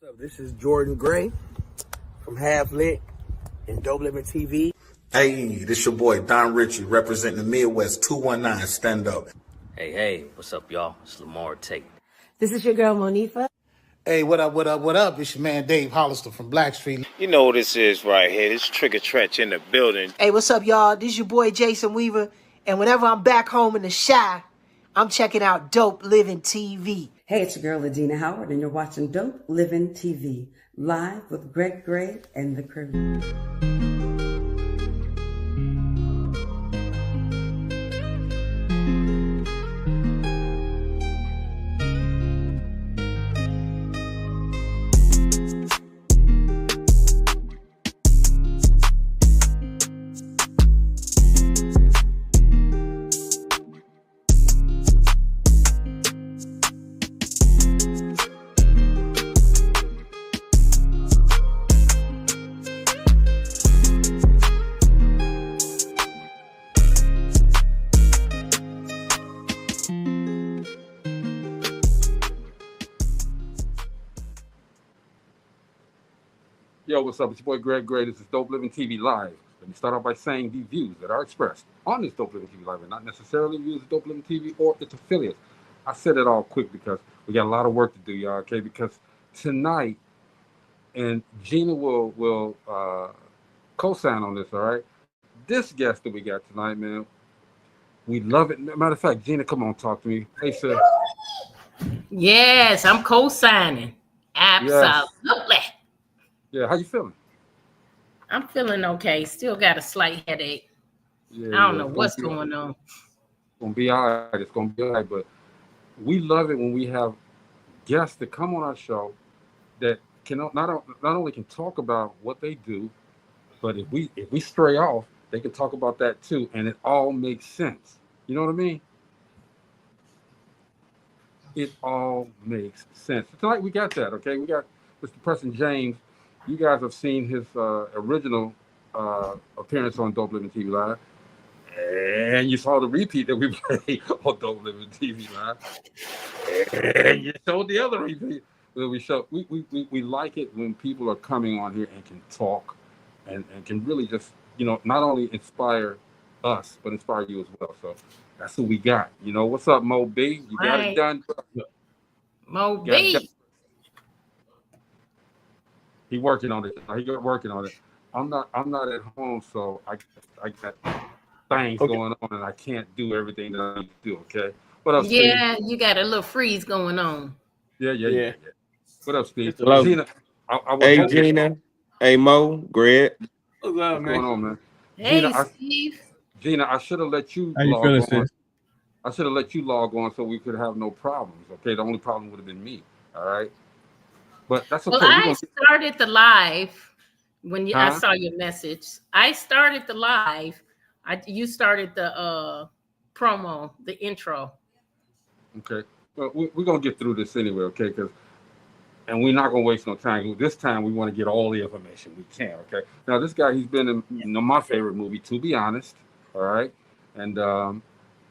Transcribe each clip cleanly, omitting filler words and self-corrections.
What's up? This is Jordan Gray from Half Lit and DopelivenTV. Hey, this your boy Don Ritchie representing the Midwest 219 Stand Up. Hey, what's up, y'all? It's Lamar Tate. This is your girl, Monifa. Hey, what up? It's your man, Dave Hollister from Blackstreet. You know what this is right here. This Trigger Trench in the building. Hey, what's up, y'all? This is your boy, Jason Weaver. And whenever I'm back home in the Chi, I'm checking out Dope Living TV. Hey, it's your girl, Adina Howard, and you're watching Dope Living TV, live with Greg Gray and the crew. Yo, what's up? It's your boy Greg Gray. This is Dope Living TV Live. Let me start off by saying the views that are expressed on this Dope Living TV Live are not necessarily views of Dope Living TV or its affiliates. I said it all quick because we got a lot of work to do, y'all, okay? Because tonight, and Gina will co-sign on this, all right? This guest that we got tonight, man, we love it. Matter of fact, Gina, come on, talk to me. Hey, sir. Yes, I'm co-signing. Absolutely. Yes. Yeah, how you feeling? I'm feeling okay. Still got a slight headache. Yeah, I don't know what's going on. It's gonna be all right. It's gonna be all right. But we love it when we have guests that come on our show that can not only can talk about what they do, but if we stray off, they can talk about that too, and it all makes sense. You know what I mean? It all makes sense. Tonight we got that. Okay, we got Mr. Preston James. You guys have seen his original appearance on Dope Living TV Live, and you saw the repeat that we played on Dope Living TV Live, and you showed the other repeat that we showed. We like it when people are coming on here and can talk and can really just, you know, not only inspire us, but inspire you as well. So that's who we got. You know, what's up, Mo B? You got it done. Mo B. He working on it. He got working on it. I'm not at home, so I got things going on, and I can't do everything that I need to do. Okay. What up, Steve? Yeah, you got a little freeze going on. Yeah. What up, Steve? Hello. Gina, hey, Gina. Hey, Mo. Greg. What's going on, man? Hey, Gina, Steve. Gina, I should have let you log on. I should have let you log on so we could have no problems. Okay. The only problem would have been me. All right. But that's okay. Well, I started the live when I saw your message. I started the live. You started the promo, the intro. Okay. Well, we're going to get through this anyway, okay? And we're not going to waste no time. This time, we want to get all the information we can, okay? Now, this guy, he's been in my favorite movie, To Be Honest, all right? And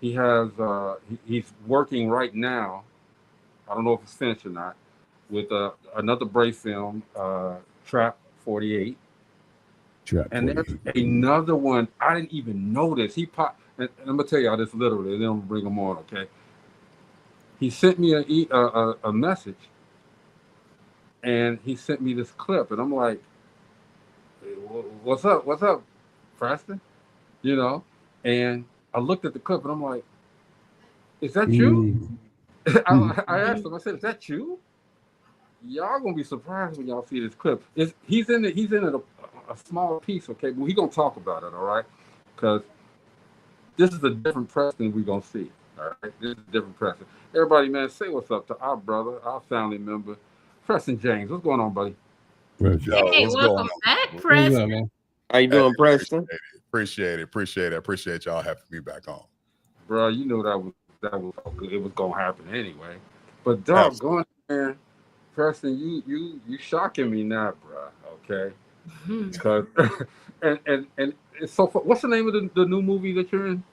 he has, he's working right now. I don't know if it's finished or not, with another Brave film, Trap 48. And there's another one I didn't even notice. He popped, and I'm gonna tell y'all this literally, and then I'm gonna bring him on, okay? He sent me a message, and he sent me this clip, and I'm like, hey, what's up, Preston? You know, and I looked at the clip, and I'm like, is that you? I asked him, I said, is that you? Y'all gonna be surprised when y'all see this clip. He's in a small piece, okay? But we gonna talk about it, all right? Because this is a different Preston we're gonna see. All right, this is a different Preston. Everybody, man, say what's up to our brother, our family member, Preston James. What's going on, buddy? Hey, welcome back, Preston. How you doing, Preston? Appreciate y'all having me back on. Bro, you know that was good. It was gonna happen anyway. But doggone, man. Preston, you shocking me now, bro. Okay, because and it's so. What's the name of the new movie that you're in?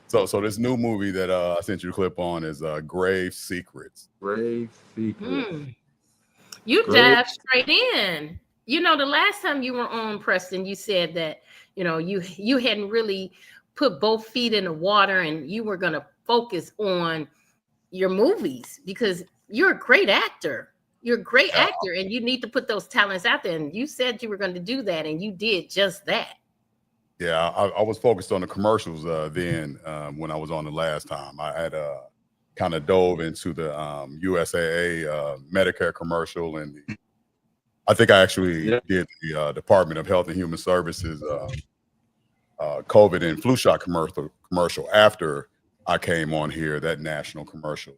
So this new movie that I sent you a clip on is Grave Secrets. Grave Secrets. You dived straight in. You know, the last time you were on, Preston, you said that, you know, you hadn't really put both feet in the water and you were going to focus on your movies because you're a great actor. You're a great actor and you need to put those talents out there. And you said you were going to do that and you did just that. Yeah, I was focused on the commercials then when I was on the last time. I had kind of dove into the USAA Medicare commercial, and I think I actually did the Department of Health and Human Services COVID and flu shot commercial after I came on here, that national commercial,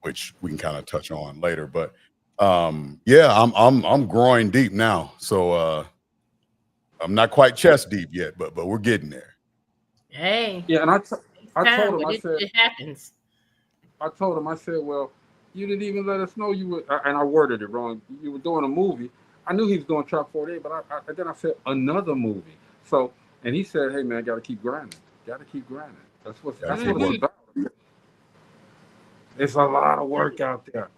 which we can kind of touch on later. But yeah, I'm growing deep now, so I'm not quite chest deep yet, but we're getting there. Hey. Yeah, and I told him, I said, it happens. I told him, I said, well, you didn't even let us know you were, and I worded it wrong. You were doing a movie. I knew he was doing Trap 48, but then I said another movie. So, and he said, hey man, I got to keep grinding. Got to keep grinding. That's what it's about. It's a lot of work out there.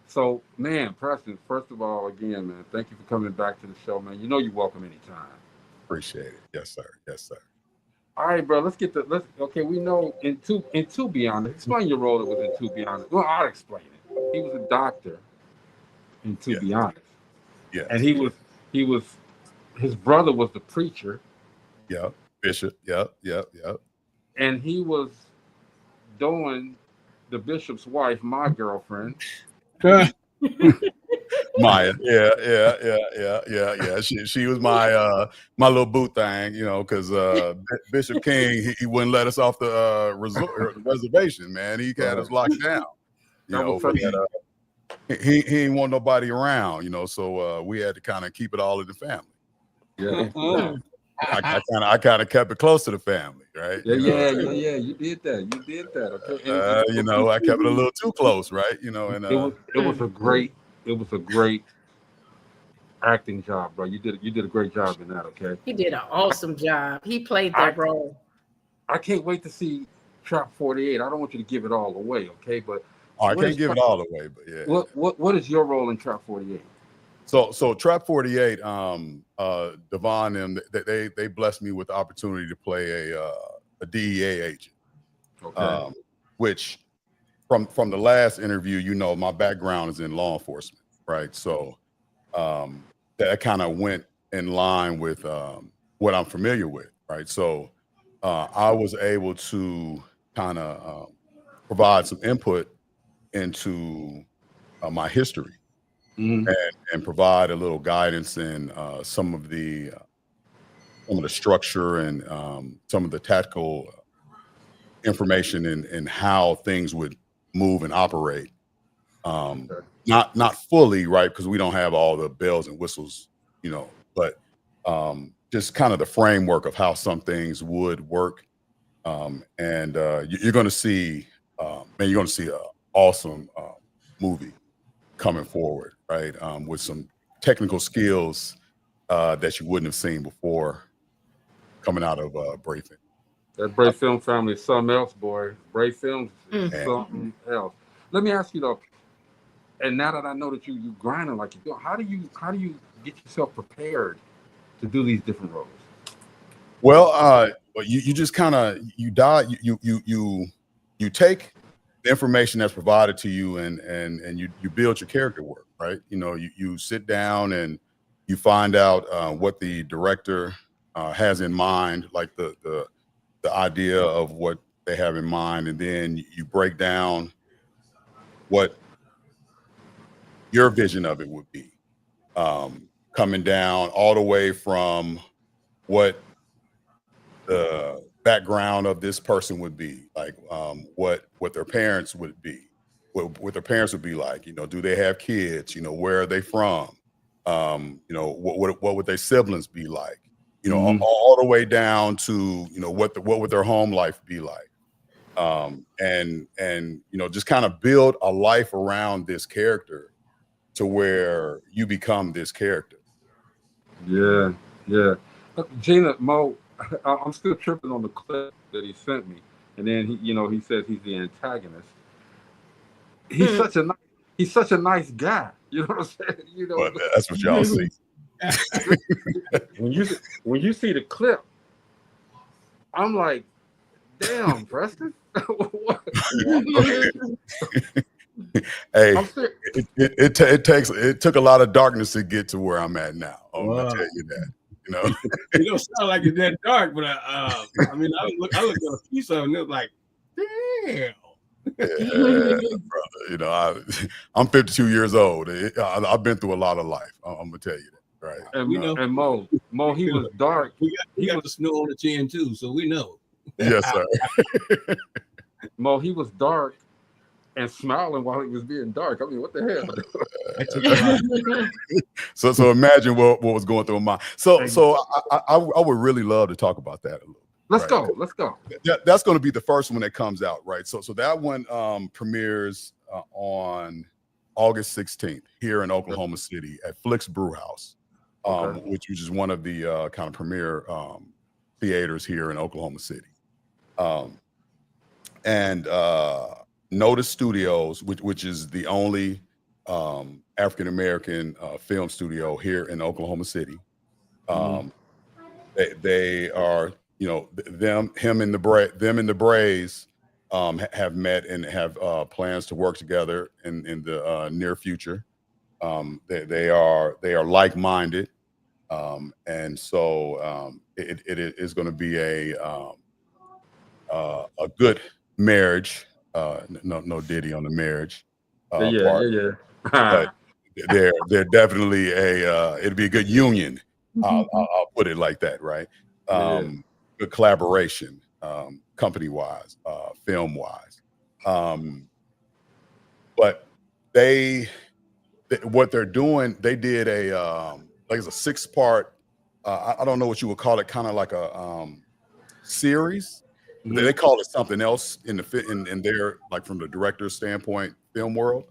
So, man, Preston, first of all, again, man, thank you for coming back to the show, man. You know you're welcome anytime. Appreciate it. Yes, sir. Yes, sir. All right, bro. Okay. We know in To Be Honest. Explain your role that was in To Be Honest. Well, I'll explain it. He was a doctor in To Be Honest. Yeah. And his brother was the preacher. Yeah. Bishop. Yep. And he was doing the bishop's wife, my girlfriend. Maya, yeah. She was my little boo thing, you know, because Bishop King he wouldn't let us off the reservation, man. He had us locked down. You know, he didn't want nobody around, you know, so we had to kind of keep it all in the family. Yeah. I kind of kept it close to the family, right? Yeah. You did that. Okay. You know, I kept it a little too close, right? You know, and it was a great acting job, bro. You did a great job in that. Okay. He did an awesome job. He played that role. I can't wait to see Trap 48. I don't want you to give it all away, okay? But I can't give it all away, but yeah. What is your role in Trap 48? So Trap 48, Devon and they blessed me with the opportunity to play a DEA agent. Okay. Which from the last interview, you know, my background is in law enforcement, right? So that kind of went in line with what I'm familiar with, right? So I was able to kind of provide some input into my history. Mm-hmm. And provide a little guidance in some of the structure and some of the tactical information in how things would move and operate. Not fully, right, because we don't have all the bells and whistles, you know, but just kind of the framework of how some things would work. And you're going to see, you're going to see an awesome movie coming forward, right? With some technical skills that you wouldn't have seen before coming out of Brave Film. That Brave Film family is something else, boy. Brave Films is something else. Let me ask you though, and now that I know that you grinding like you do, how do you get yourself prepared to do these different roles? Well, you just kind of you take the information that's provided to you and you build your character work, right? You know, you sit down and you find out what the director has in mind, like the idea of what they have in mind, and then you break down what your vision of it would be, coming down all the way from what the background of this person would be, like what their parents would be, what their parents would be like. You know, do they have kids? You know, where are they from? You know, what would their siblings be like? You know, all the way down to, you know, what would their home life be like? And you know, just kind of build a life around this character to where you become this character. Yeah. Gina, Mo, I'm still tripping on the clip that he sent me, and then he says he's the antagonist. He's such a nice guy. You know what I'm saying? You know, But that's what y'all see. when you see the clip, I'm like, damn, Preston. What? Hey, I'm serious. it took a lot of darkness to get to where I'm at now. I'm gonna tell you that. You know, It don't sound like it's that dark, but I mean, I looked at a piece of it and it was like, damn. brother. You know, I'm 52 years old. I've been through a lot of life. I'm gonna tell you that, right? And, and Mo, he was dark. We got the snow on the chin too, so we know. Yes, sir. Mo, he was dark and smiling while he was being dark. I mean, what the hell? So imagine what was going through my mind. So I would really love to talk about that a little. Let's go. That's going to be the first one that comes out, right? So that one premieres on August 16th here in Oklahoma City at Flicks Brew House, which is one of the kind of premier theaters here in Oklahoma City. And Notice Studios, which is the only African American film studio here in Oklahoma City. They are, you know, them and the Brays have met and have plans to work together in the near future. They are like-minded, and so it is going to be a good marriage. No Diddy on the marriage part. Yeah. But they're definitely it'll be a good union. I'll put it like that, right? Good collaboration, company wise, film wise. But what they're doing, they did like it's a 6-part. I don't know what you would call it, kind of like a series. They call it something else in their, like, from the director's standpoint, film world.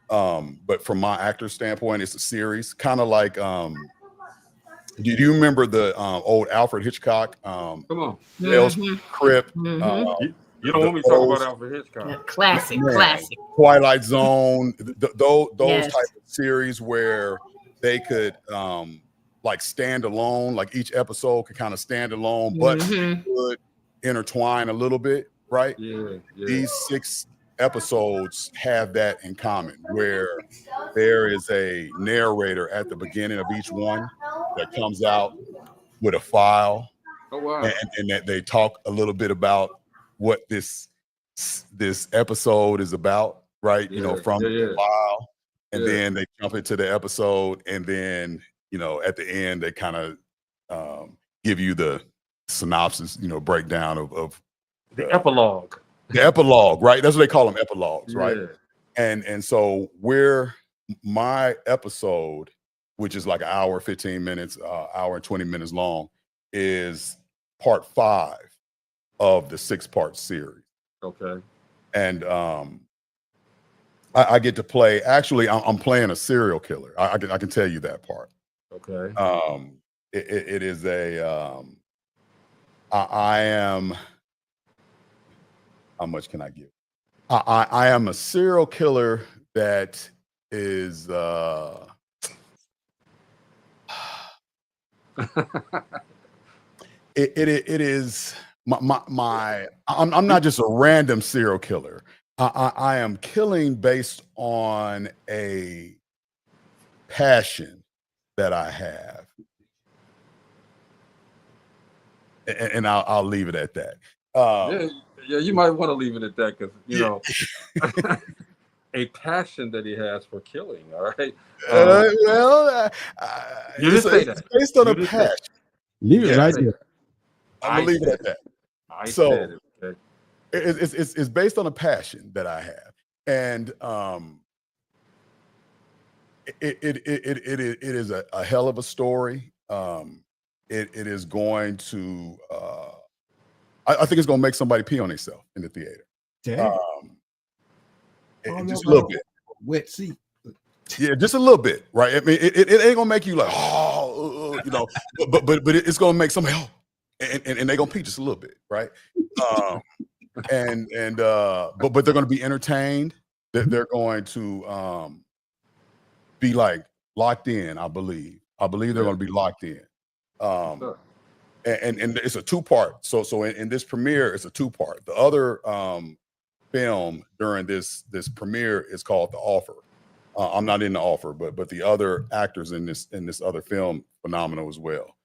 But from my actor's standpoint, it's a series, kind of like. Do you remember the old Alfred Hitchcock? Come on, Tales Crypt. You don't want me to talk about Alfred Hitchcock. Yeah, classic. Twilight Zone. Those Yes. type of series where they could like stand alone, like each episode could kind of stand alone, but could intertwine a little bit, right? Yeah. These 6 episodes have that in common, where there is a narrator at the beginning of each one that comes out with a file. Oh, wow. And that they talk a little bit about what this episode is about, right? You know, from the file, and then they jump into the episode, and then, you know, at the end they kind of give you the synopsis, you know, breakdown of the epilogue. The epilogue, right? That's what they call them, epilogues, right? And so my episode, which is like an hour, 15 minutes, hour and 20 minutes long, is part 5 of the 6-part series. Okay. And I get to play. Actually, I'm playing a serial killer. I can tell you that part. Okay. It is a. I am. How much can I give? I am a serial killer that is. It is my. I'm not just a random serial killer. I am killing based on a passion that I have, and I'll leave it at that. Yeah, you might want to leave it at that, because, you know, a passion that he has for killing. All right. You didn't say that. It's based on a passion. Leave it right there. I'm gonna leave it at that. Said it. Okay. It's based on a passion that I have, and it is a hell of a story. It is going to. I think it's going to make somebody pee on themselves in the theater. Just a little bit. Wet seat. Yeah, just a little bit, right? I mean, it ain't gonna make you like, you know, but it's gonna make somebody, and they're gonna pee just a little bit, right? But they're gonna be entertained. They're going to be like locked in. I believe they're going to be locked in. And it's a 2-part. So in this premiere, it's a 2-part. The other film during this premiere is called The Offer. I'm not in The Offer, but the other actors in this other film phenomenal as well.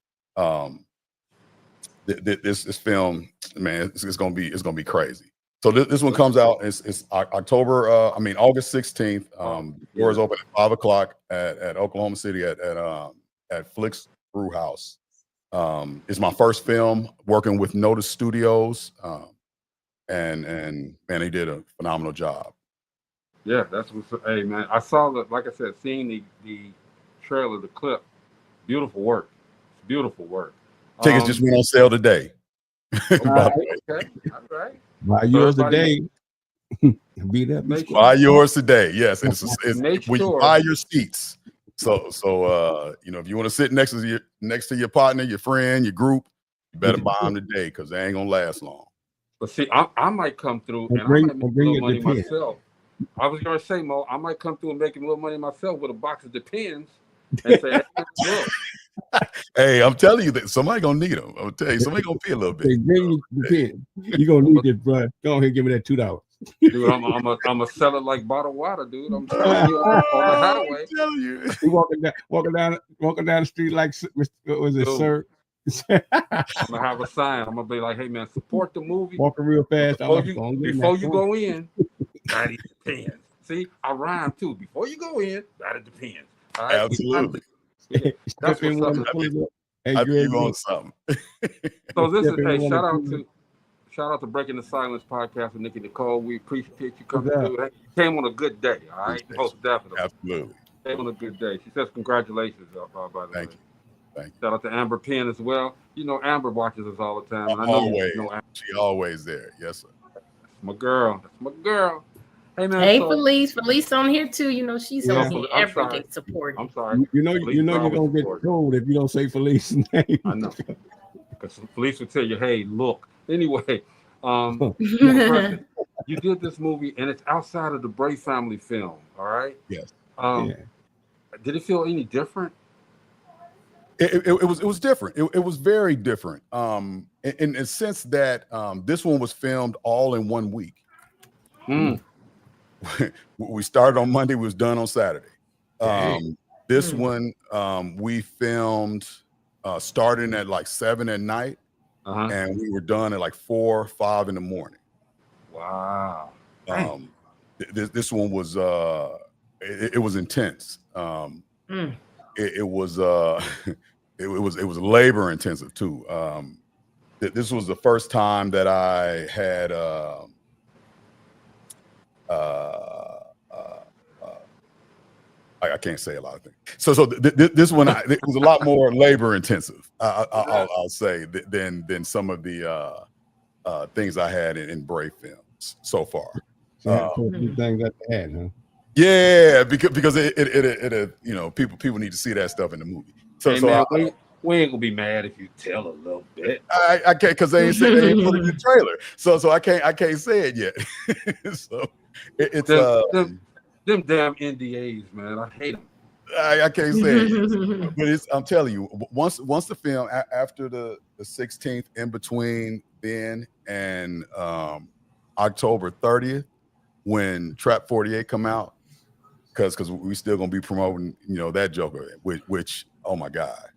This film, man, it's gonna be crazy. So this one comes out. It's August 16th. Doors open at 5 o'clock at Oklahoma City at Flicks Brew House. It's my first film working with Notice Studios, and man, they did a phenomenal job. Yeah, that's what's. Hey, man, I saw like I said, seeing the trailer, the clip. Beautiful work. It's beautiful work. Tickets just went on sale today. Okay, all right. Buy yours today. Be that. Buy yours today. Yes, and it's when you buy your seats. So if you want to sit next to your partner, your friend, your group, you better buy them today because they ain't gonna last long. But see, I might come through and I might make a little money myself. I was gonna say, Mo, I might come through and make a little money myself with a box of Depends and say, hey, look. Hey, I'm telling you that somebody gonna need them. I'm telling you, somebody gonna pay a little bit. You gonna need it, bro. Go ahead and give me that $2. Dude, I'm gonna sell it like bottled water, dude. I'm telling you, on the highway. I'm telling you. You walking down the street like, what was it, Dude. sir? I'm gonna have a sign. I'm gonna be like, hey man, support the movie. Walking real fast. Before you go in, that it depends. See, I rhyme too. Before you go in, that it depends. All right? Absolutely. That's what's up. I think you on something. So this is shout out to Breaking the Silence podcast with Nikki Nicole. We appreciate you coming through. Came on a good day, all right? Most definitely. Absolutely. Came on a good day. She says congratulations, by the way. Thank you. Shout out to Amber Penn as well. You know, Amber watches us all the time. And I know Always. you know Amber. She always there. Yes, sir. That's my girl. That's my girl. Hey man. Hey, Felice on here too. You know, she's on here every day supporting. I'm sorry. You know you're gonna get told if you don't say Felice's name. I know. Because Felice will tell you, hey, look. Anyway, you did this movie and it's outside of the Bray family film, all right? Yes. Did it feel any different? It was different. It was very different. In a sense that this one was filmed all in 1 week. We started on Monday, we was done on Saturday. This one we filmed starting at like 7 at night, and we were done at like 4 or 5 in the morning. Wow. This one was it was intense. It was it was labor intensive too. This was the first time that I had I can't say a lot of things. So this one it was a lot more labor intensive. I'll say than some of the things I had in Brave films so far. Things that they had, huh? Yeah, because it you know people need to see that stuff in the movie. So hey, man, we ain't gonna be mad if you tell a little bit. I can't because they ain't put it in the trailer. So I can't say it yet. So it's them damn NDAs, man. I hate them. I can't say it, but I'm telling you, once the film after the 16th, in between then and October 30th, when Trap 48 come out, because we still gonna be promoting, that Joker, which oh my God,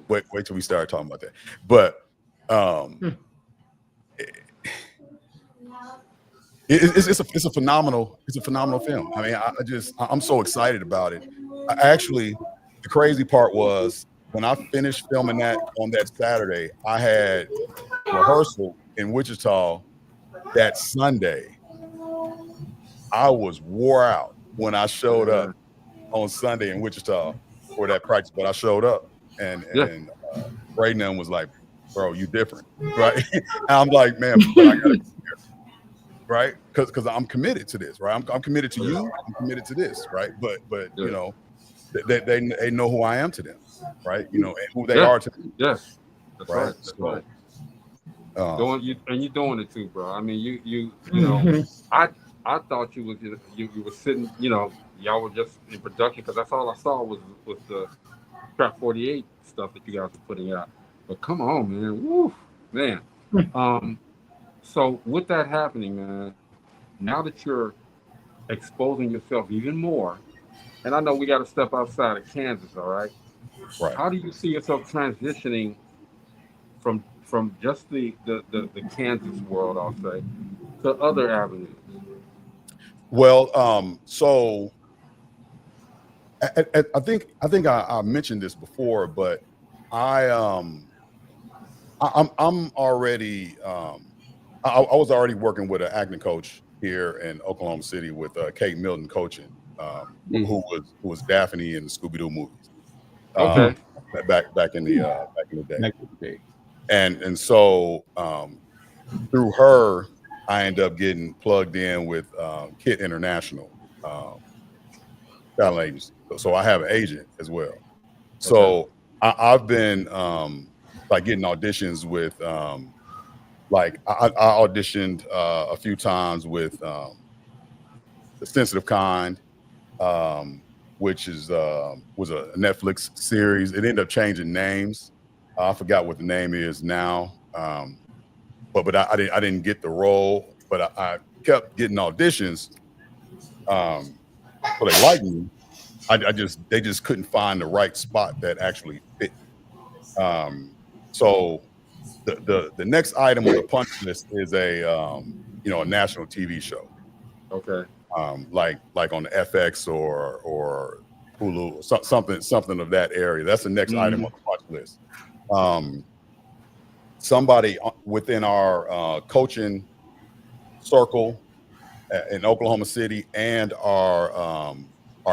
wait till we start talking about that. But it's a phenomenal film. I mean, I'm so excited about it. Actually, the crazy part was when I finished filming that on that Saturday, I had rehearsal in Wichita that Sunday. I was wore out when I showed up on Sunday in Wichita for that practice, but I showed up and Braden was like, "Bro, you different, right?" And I'm like, "Man, but I gotta be here, right? Because I'm committed to this, right? I'm committed to you. I'm committed to this, right? But they know who I am to them, right? And who they are to them. Yes, that's right. That's so, right. You're doing it too, bro. I mean, you know, I thought you were sitting, you know, y'all were just in production because that's all I saw was the Trap 48 stuff that you guys were putting out. But come on, man, woo, man. So with that happening, man, now that you're exposing yourself even more, and I know we got to step outside of Kansas, all right? Right. How do you see yourself transitioning from just the Kansas world, I'll say, to other avenues? Well, so I think I mentioned this before, but I'm already I was already working with an acting coach here in Oklahoma City with Kate Milton coaching, who was Daphne in the Scooby Doo movies. Okay. Back in the day. And so through her, I ended up getting plugged in with Kit International talent agency. So I have an agent as well. So I've been like getting auditions with like I auditioned a few times with The Sensitive Kind, which is was a Netflix series. It ended up changing names. I forgot what the name is now. But I didn't get the role, but I kept getting auditions. So they liked me. They just couldn't find the right spot that actually fit. So the next item on the punch list is a a national TV show. Okay. Like on the FX or Hulu, something of that area. That's the next item on the punch list. Somebody within our coaching circle in Oklahoma City and our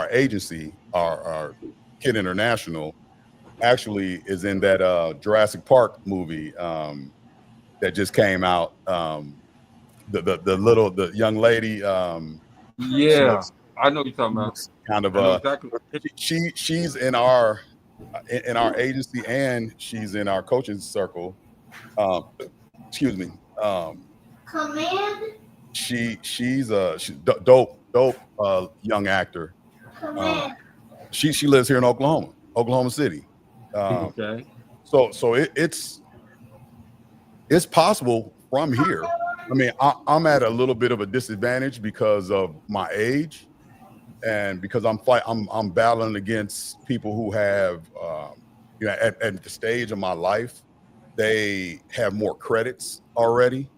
agency, our Kid International, actually is in that Jurassic Park movie that just came out. The young lady. Yeah, I know what you're talking about. Kind of exactly. She's in our agency and she's in our coaching circle. Excuse me. She's dope young actor. She lives here in Oklahoma City. Okay. So it's possible from here. I mean, I'm at a little bit of a disadvantage because of my age, and because I'm battling against people who have, at the stage of my life, they have more credits already.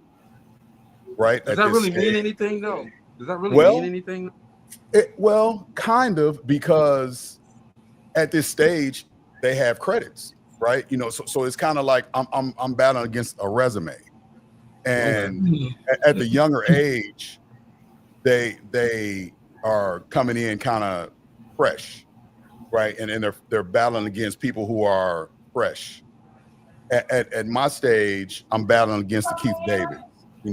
Right? Does that really mean anything, though? Does that really mean anything? Well, kind of, because at this stage they have credits, right? So it's kind of like I'm battling against a resume, and at the younger age, they are coming in kind of fresh, right? And they're battling against people who are fresh. At my stage, I'm battling against the Keith David.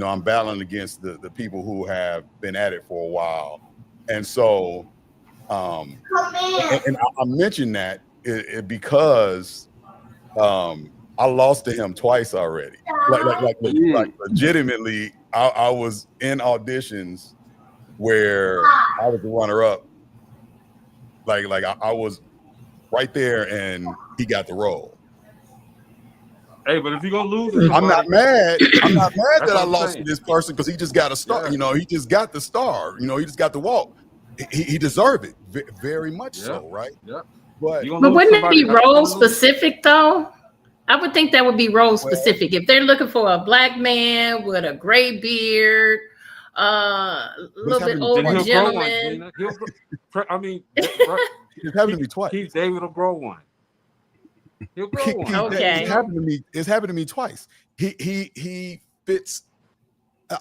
I'm battling against the people who have been at it for a while. And so and I mentioned that because I lost to him twice already. Like legitimately, I was in auditions where I was the runner-up. Like I was right there and he got the role. Hey, but if you're gonna lose, I'm not mad. I'm not mad that I lost saying. to this person because he just got a star. Yeah. He just got the star. He just got the walk. He deserved it very much so, right? Yeah. But wouldn't it be role specific though? I would think that would be role specific. If they're looking for a black man with a gray beard, a little bit older gentleman. I mean, it's happened to me twice. Keith David will grow one. He'll grow one. Okay. It's happened to me twice. He fits.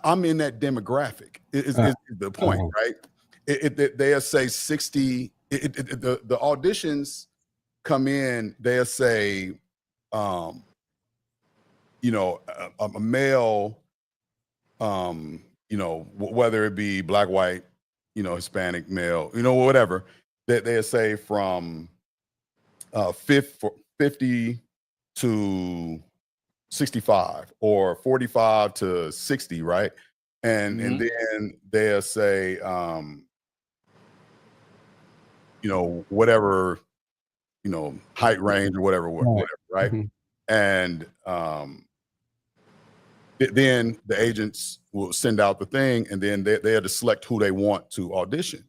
I'm in that demographic. Is the point, right? They'll say 60. The auditions come in. They'll say, a male, whether it be black, white, Hispanic, male, whatever. They'll say from 50 to 65 or 45 to 60, right? and then they'll say, whatever, height range or whatever, right? And then the agents will send out the thing, and then they have to select who they want to audition.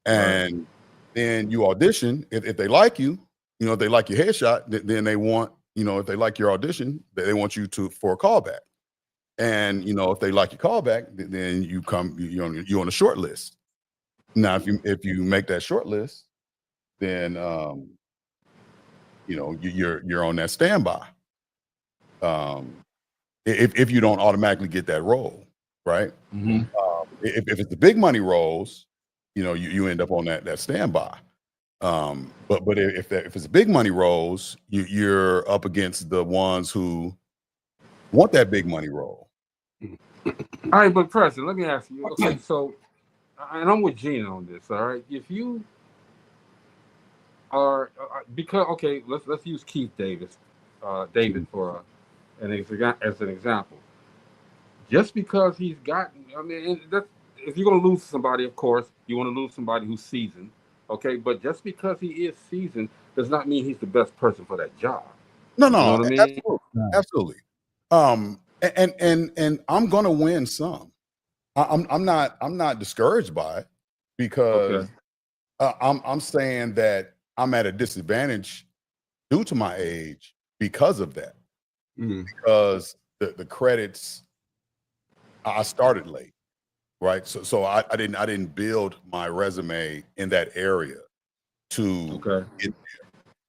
And then you audition. If they like you, if they like your headshot, then they want, if they like your audition, they want you for a callback. And if they like your callback, then you're on a short list. Now, if you make that short list, then you're on that standby. If you don't automatically get that role, right? If it's the big money roles, you end up on that standby. But if it's big money roles, you're up against the ones who want that big money role. All right, but Preston, let me ask you. Okay, so, and I'm with Gina on this. All right, if you are let's use Keith David for as an example. Just because he's gotten, if you're going to lose somebody, of course, you want to lose somebody who's seasoned, okay? But just because he is seasoned does not mean he's the best person for that job. No, you know what I mean? Absolutely. And I'm going to win some. I'm not discouraged by it, because I'm saying that I'm at a disadvantage due to my age because of that. Because the credits, I started late, right? So I didn't build my resume in that area to get there.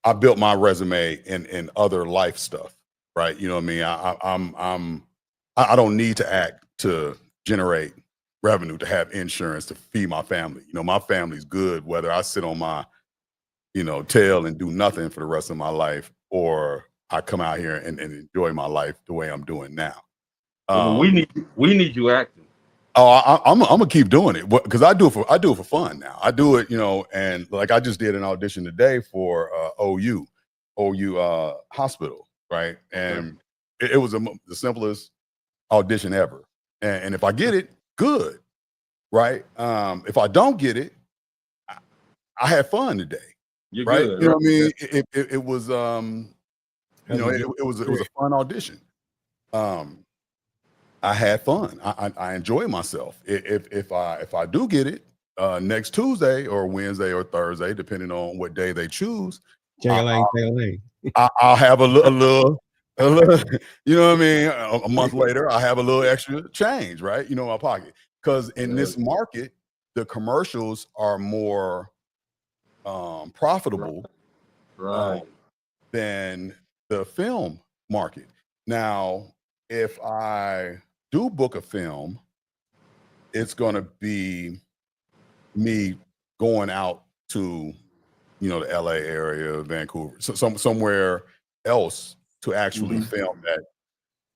I built my resume in other life stuff, right? You know what I mean? I don't need to act to generate revenue, to have insurance, to feed my family. My family's good whether I sit on my tail and do nothing for the rest of my life, or I come out here and enjoy my life the way I'm doing now. We need you acting. Oh, I'm gonna keep doing it because I do it for fun now. I do it, and like I just did an audition today for OU hospital, right? And it was the simplest audition ever. And if I get it, good, right? If I don't get it, I had fun today, right? Good, you know what I mean? It was it was a fun audition. I had fun. I enjoy myself. If I do get it next Tuesday or Wednesday or Thursday, depending on what day they choose, I'll have a little, you know what I mean? A month later, I have a little extra change, right? In my pocket. Because in this market, the commercials are more profitable than the film market. Now, if I do book a film, it's going to be me going out to, the LA area, Vancouver, so somewhere else to actually film that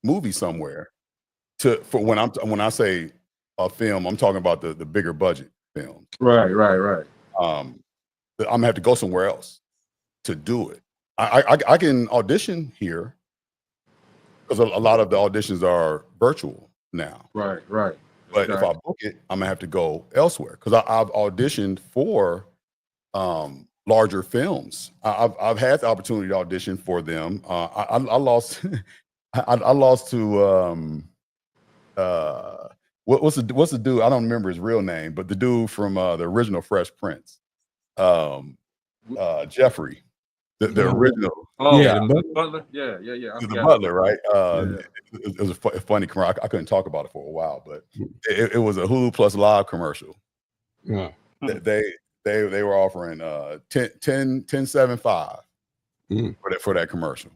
movie somewhere. When I say a film, I'm talking about the bigger budget film. Right. I'm gonna have to go somewhere else to do it. I can audition here because a lot of the auditions are virtual now. Right. But if I book it, I'm gonna have to go elsewhere because I've auditioned for larger films. I've had the opportunity to audition for them. I lost. I lost to what's the dude? I don't remember his real name, but the dude from the original Fresh Prince, Jeffrey, the original. Oh yeah, the Butler. Yeah. The Butler, right? It was a funny commercial. I couldn't talk about it for a while, but it was a Hulu Plus Live commercial. Yeah. They were offering $10.75 for that commercial,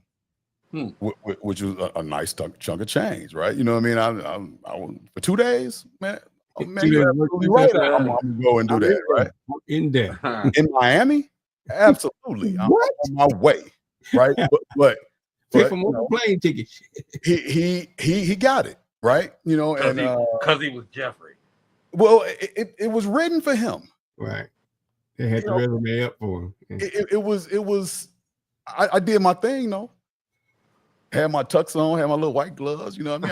which was a nice chunk of change, right? You know what I mean? I for 2 days, man. You're absolutely right. I'm gonna go and do that, right? In there, in Miami, absolutely. I'm on my way, right? But pay for more plane tickets. He got it right, because he was Jeffrey. Well, it was written for him, right? They had the resume up for him. It was. I did my thing, Had my tux on, had my little white gloves. You know what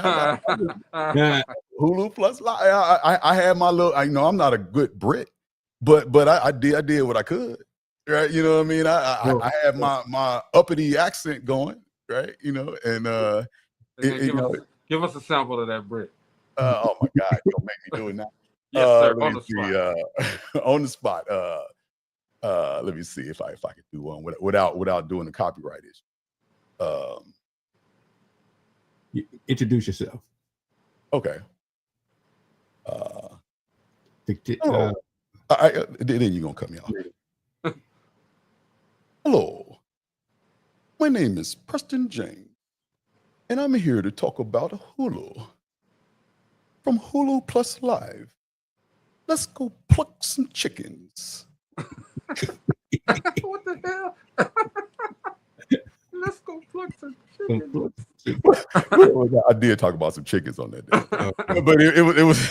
I mean? Hulu Plus Live. I had my little. I know I'm not a good Brit, but I did what I could. Right, you know what I mean. I had my uppity accent going. Right, you know, and give us a sample of that Brit. Oh my God, don't make me do it now. Yes, sir. Let me see. On the spot. Let me see if I can do one without doing the copyright issue. Introduce yourself. Okay. Hello. Then you're gonna cut me off. Hello. My name is Preston James, and I'm here to talk about Hulu. From Hulu Plus Live. Let's go pluck some chickens. What the hell? Let's go pluck some chickens. I did talk about some chickens on that day, but it was.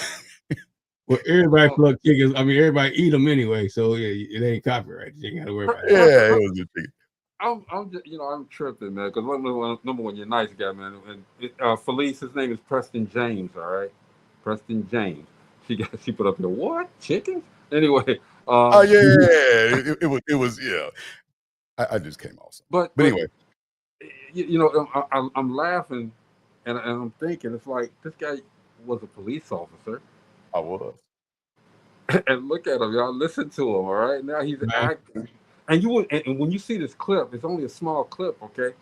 Well, everybody pluck chickens. I mean, everybody eat them anyway, so yeah, it ain't copyright. You ain't got to worry about it. Yeah, it was a chicken. I'm just, I'm tripping, man. Because number one, you're a nice guy, man. And Felice, his name is Preston James. All right, Preston James. She put up here what chickens? Anyway. It was yeah. I just came off. But anyway, I'm laughing, and I'm thinking it's like this guy was a police officer. I was. And look at him, y'all. Listen to him. All right, now he's acting. And when you see this clip, it's only a small clip, okay?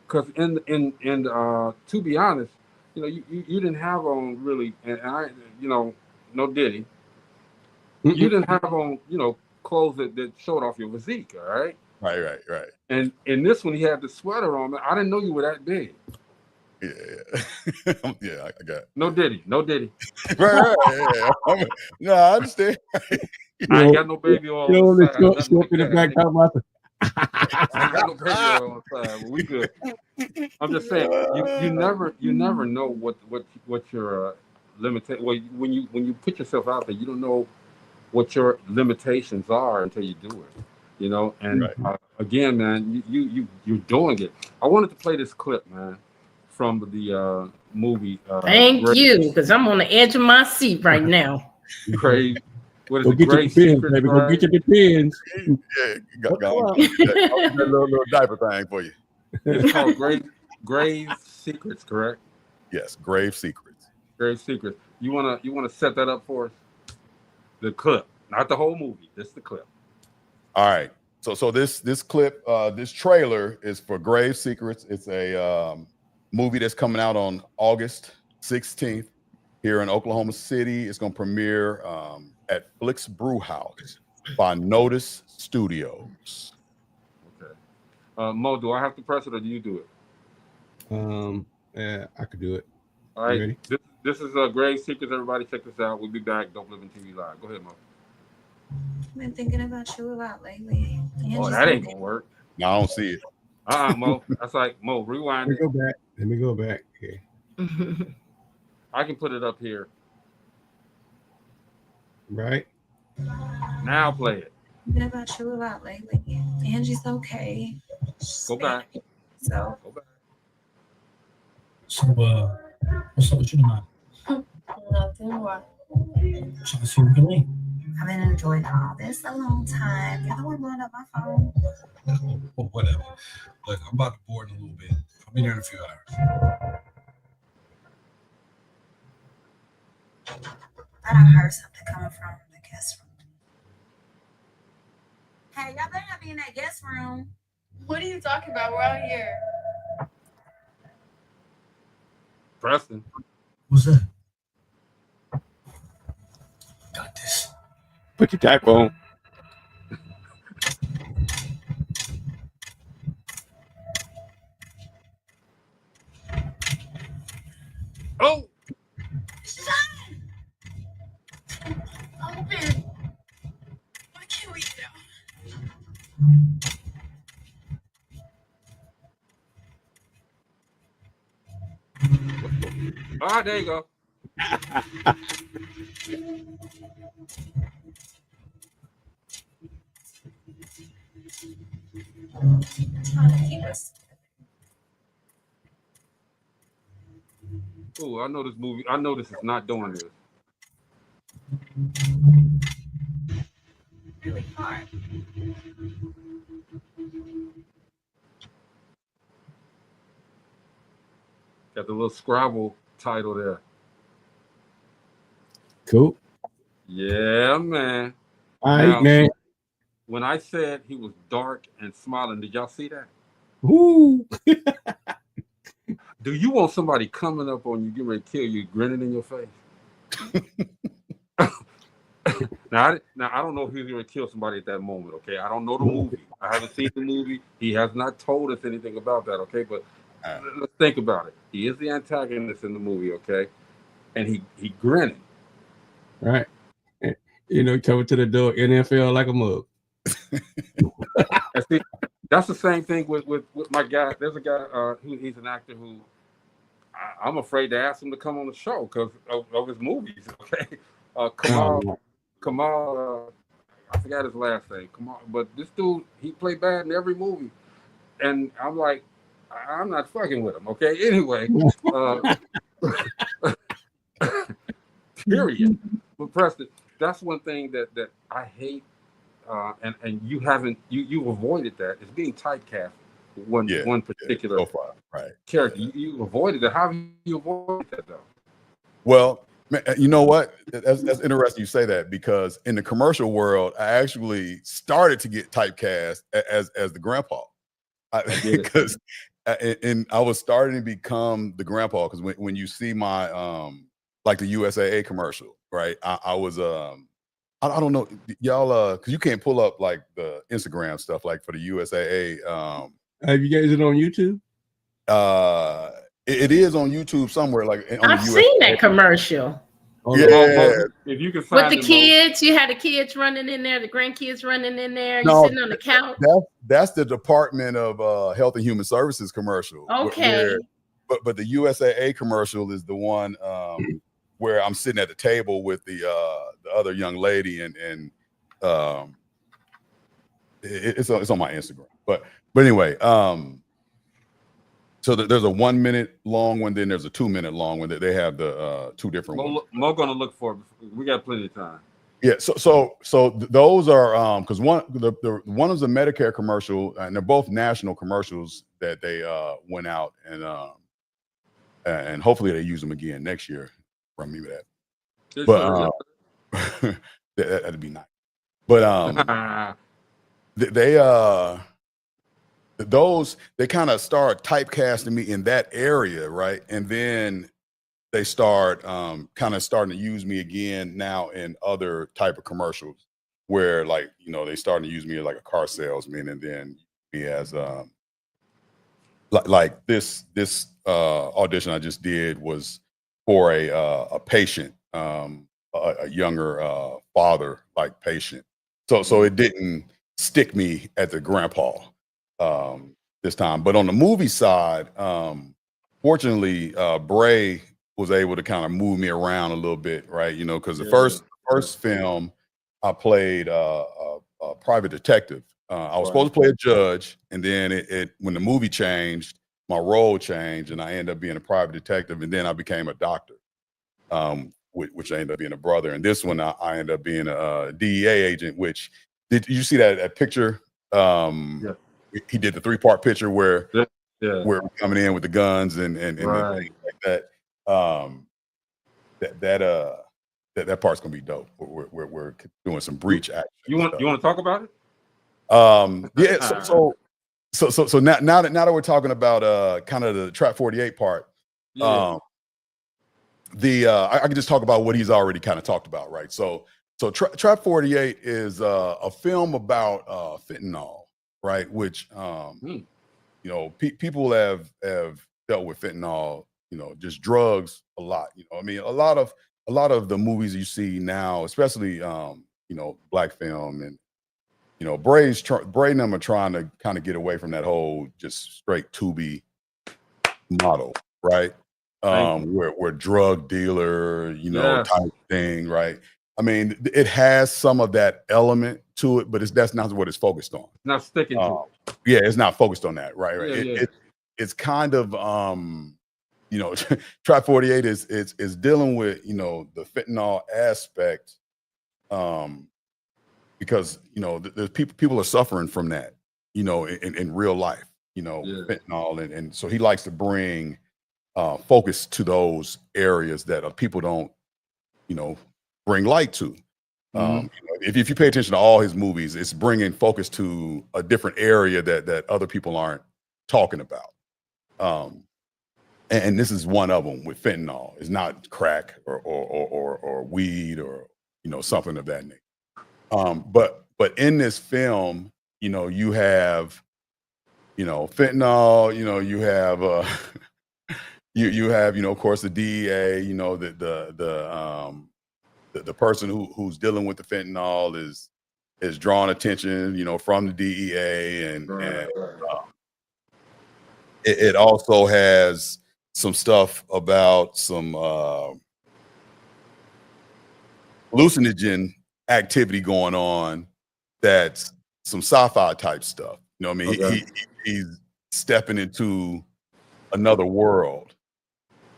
Because to be honest, you didn't have on really, and I, no Diddy. You didn't have on, clothes that showed off your physique, all right? Right. And in this one, he had the sweater on. I didn't know you were that big. Yeah. Yeah, I got it. No Diddy. Right. Yeah. No, I understand. I ain't got no baby oil. Show up in the back top. I got no baby oil on the side, but we good. I'm just saying, you never know what your limitation. Well, when you put yourself out there, you don't know what your limitations are until you do it. And again, man, you're doing it. I wanted to play this clip, man, from the movie. Thank you, because I'm on the edge of my seat right now. Grave. What is Go it? get Grave your Secrets, baby. Go get your depends. Yeah, got that little diaper thing for you. It's called Grave Secrets, correct? Yes, Grave Secrets. Grave Secrets. You wanna set that up for us? The clip, not the whole movie. Just the clip. All right. So this clip, this trailer is for Grave Secrets. It's a movie that's coming out on August 16th here in Oklahoma City. It's going to premiere at Flicks Brew House by Notice Studios. Okay. Mo, do I have to press it or do you do it? Yeah, I could do it. All right. Ready? This is Grave Secrets. Everybody check this out. We'll be back. DopelivenTV Live. Go ahead, Mo. I've been thinking about you a lot lately. Oh, that ain't gonna work. No, I don't see it. Mo. That's like Mo. Rewind. Let me go back. Okay. I can put it up here. Right. Now play it. Thinking about you a lot lately. Angie's okay. Go back. So. Go back. So, what's up with you tonight? Nothing. Why? Trying to see what we can link. I've been enjoying all this a long time. You're the one blowing up my phone. Well, whatever. Look, I'm about to board in a little bit. I'll be there in a few hours. I done heard something coming from the guest room. Hey, y'all better not be in that guest room. What are you talking about? We're out here. Preston. What's that? Got this. Put your type on. Oh! Shut! Open. Why can't we get out? All right, there you go. Trying to keep us. Oh, I know this movie. I know this is not doing this. Really hard. Got the little Scrabble title there. Cool. Yeah, man. All right, man. When I said he was dark and smiling, did y'all see that? Woo. Do you want somebody coming up on you, getting ready to kill you, grinning in your face? Now, I don't know if he's going to kill somebody at that moment, okay? I don't know the movie. I haven't seen the movie. He has not told us anything about that, okay? But let's think about it. He is the antagonist in the movie, okay? And he grinning. Right. You know, coming to the door, NFL like a mug. That's the same thing with my guy. There's a guy, he's an actor who I'm afraid to ask him to come on the show because of his movies, okay? Kamal, I forgot his last name. Kamal, but this dude, he played bad in every movie, and I'm like, I'm not fucking with him. Okay, anyway, period. But Preston, that's one thing that I hate, and you've avoided that. It's being typecast. One particular so far, right? Character. You avoided it. How have you avoided that though? Well, you know what? That's interesting you say that, because in the commercial world, I actually started to get typecast as the grandpa, because and I was starting to become the grandpa, because when you see my like the USAA commercial, right? I was I don't know, y'all, because you can't pull up like the Instagram stuff like for the USAA. Have you guys it on YouTube? It is on YouTube somewhere. Like I've seen that commercial. Yeah, if you can find with the kids, you had the kids running in there, the grandkids running in there. You sitting on the couch. That's the Department of Health and Human Services commercial. Okay, but the USAA commercial is the one where I'm sitting at the table with the other young lady, and it's on my Instagram. But anyway, so there's a 1 minute long one, then there's a 2 minute long one. That they have the two different ones. Mo gonna look for it. We got plenty of time. Yeah, so those are because one is a Medicare commercial, and they're both national commercials that they went out, and hopefully they use them again next year. Run me with that. But that'd be nice. But they kind of start typecasting me in that area, right? And then they start kind of starting to use me again now in other type of commercials, where, like, you know, they starting to use me as like a car salesman, and then me as like this audition I just did was for a patient, a younger father like patient. So it didn't stick me at the grandpa this time. But on the movie side, fortunately, Bray was able to kind of move me around a little bit, right? You know, because the first film I played a private detective. I was supposed to play a judge, and then it when the movie changed, my role changed, and I ended up being a private detective, and then I became a doctor, which I ended up being a brother. And this one, I ended up being a DEA agent. Which, did you see that picture? He did the 3-part picture where we're coming in with the guns and things like that. That part's gonna be dope. We're doing some breach action. You want to talk about it? Yeah. So now that we're talking about kind of the Trap 48 part, I can just talk about what he's already kind of talked about, right? So Trap 48 is a film about fentanyl, right? Which you know, people have dealt with fentanyl, you know, just drugs a lot. You know, I mean, a lot of the movies you see now, especially you know, black film, and you know, Bray and them are trying to kind of get away from that whole just straight Tubi model, right? Where drug dealer, you know, type thing, right? I mean, it has some of that element to it, but that's not what it's focused on. Not sticking to it. Yeah, it's not focused on that, right? Yeah. It's kind of you know, Try 48 is dealing with, you know, the fentanyl aspect, because, you know, there's people are suffering from that, you know, in real life, you know, fentanyl, and so he likes to bring focus to those areas that people don't, you know, bring light to. You know, if you pay attention to all his movies, it's bringing focus to a different area that other people aren't talking about. And this is one of them with fentanyl. It's not crack or weed or, you know, something of that nature. But in this film, you know, you have, you know, fentanyl, you know, you have you have, you know, of course, the DEA, you know, the person who's dealing with the fentanyl is drawing attention, you know, from the DEA, and it also has some stuff about some hallucinogen activity going on. That's some sci-fi type stuff. You know what I mean? He's stepping into another world,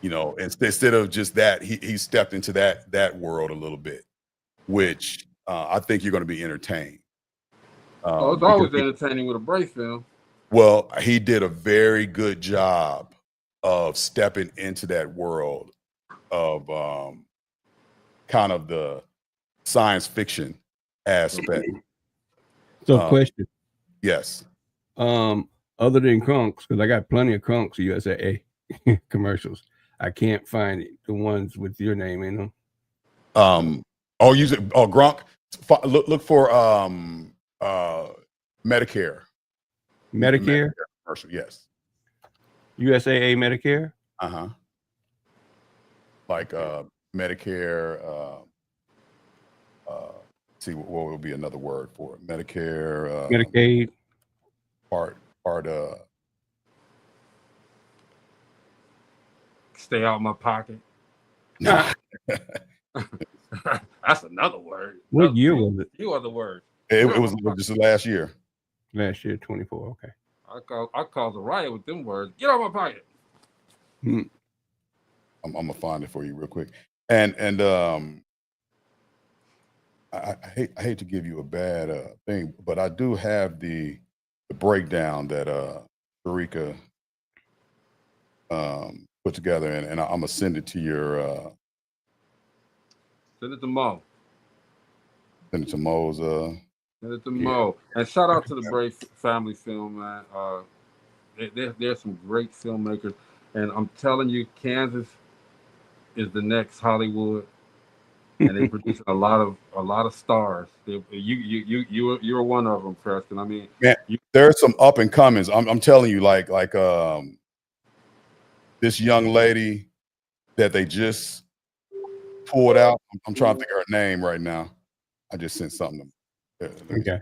you know, instead of just that, he stepped into that world a little bit, which I think you're going to be entertained. It's always entertaining with a Bray film. Well, he did a very good job of stepping into that world of kind of the science fiction aspect. So, question. Yes. Other than Krunks, because I got plenty of Krunks USA commercials, I can't find the ones with your name in them. Use it. Oh, Gronk. Look for Medicare. Medicare commercial. Yes. USAA Medicare. Like Medicare. See what would be another word for it? Medicare. Medicaid. Part. Stay out my pocket. No. That's another word. What year was it? Few other words. It was just last year. Last year, 24. Okay. I caused a riot with them words. Get out my pocket. I'm gonna find it for you real quick. And I hate to give you a bad thing, but I do have the breakdown that Sharika put together, and I'm gonna send it to your Send it to Mo. Send it to Mo's Send it to Mo. And shout out to the Bray family film, man. There's some great filmmakers, and I'm telling you, Kansas is the next Hollywood, and they produce a lot of stars. You're one of them, Preston. I mean, there's some up and comings. I'm telling you, like this young lady that they just pulled out. I'm trying to think of her name right now. I just sent something to Okay.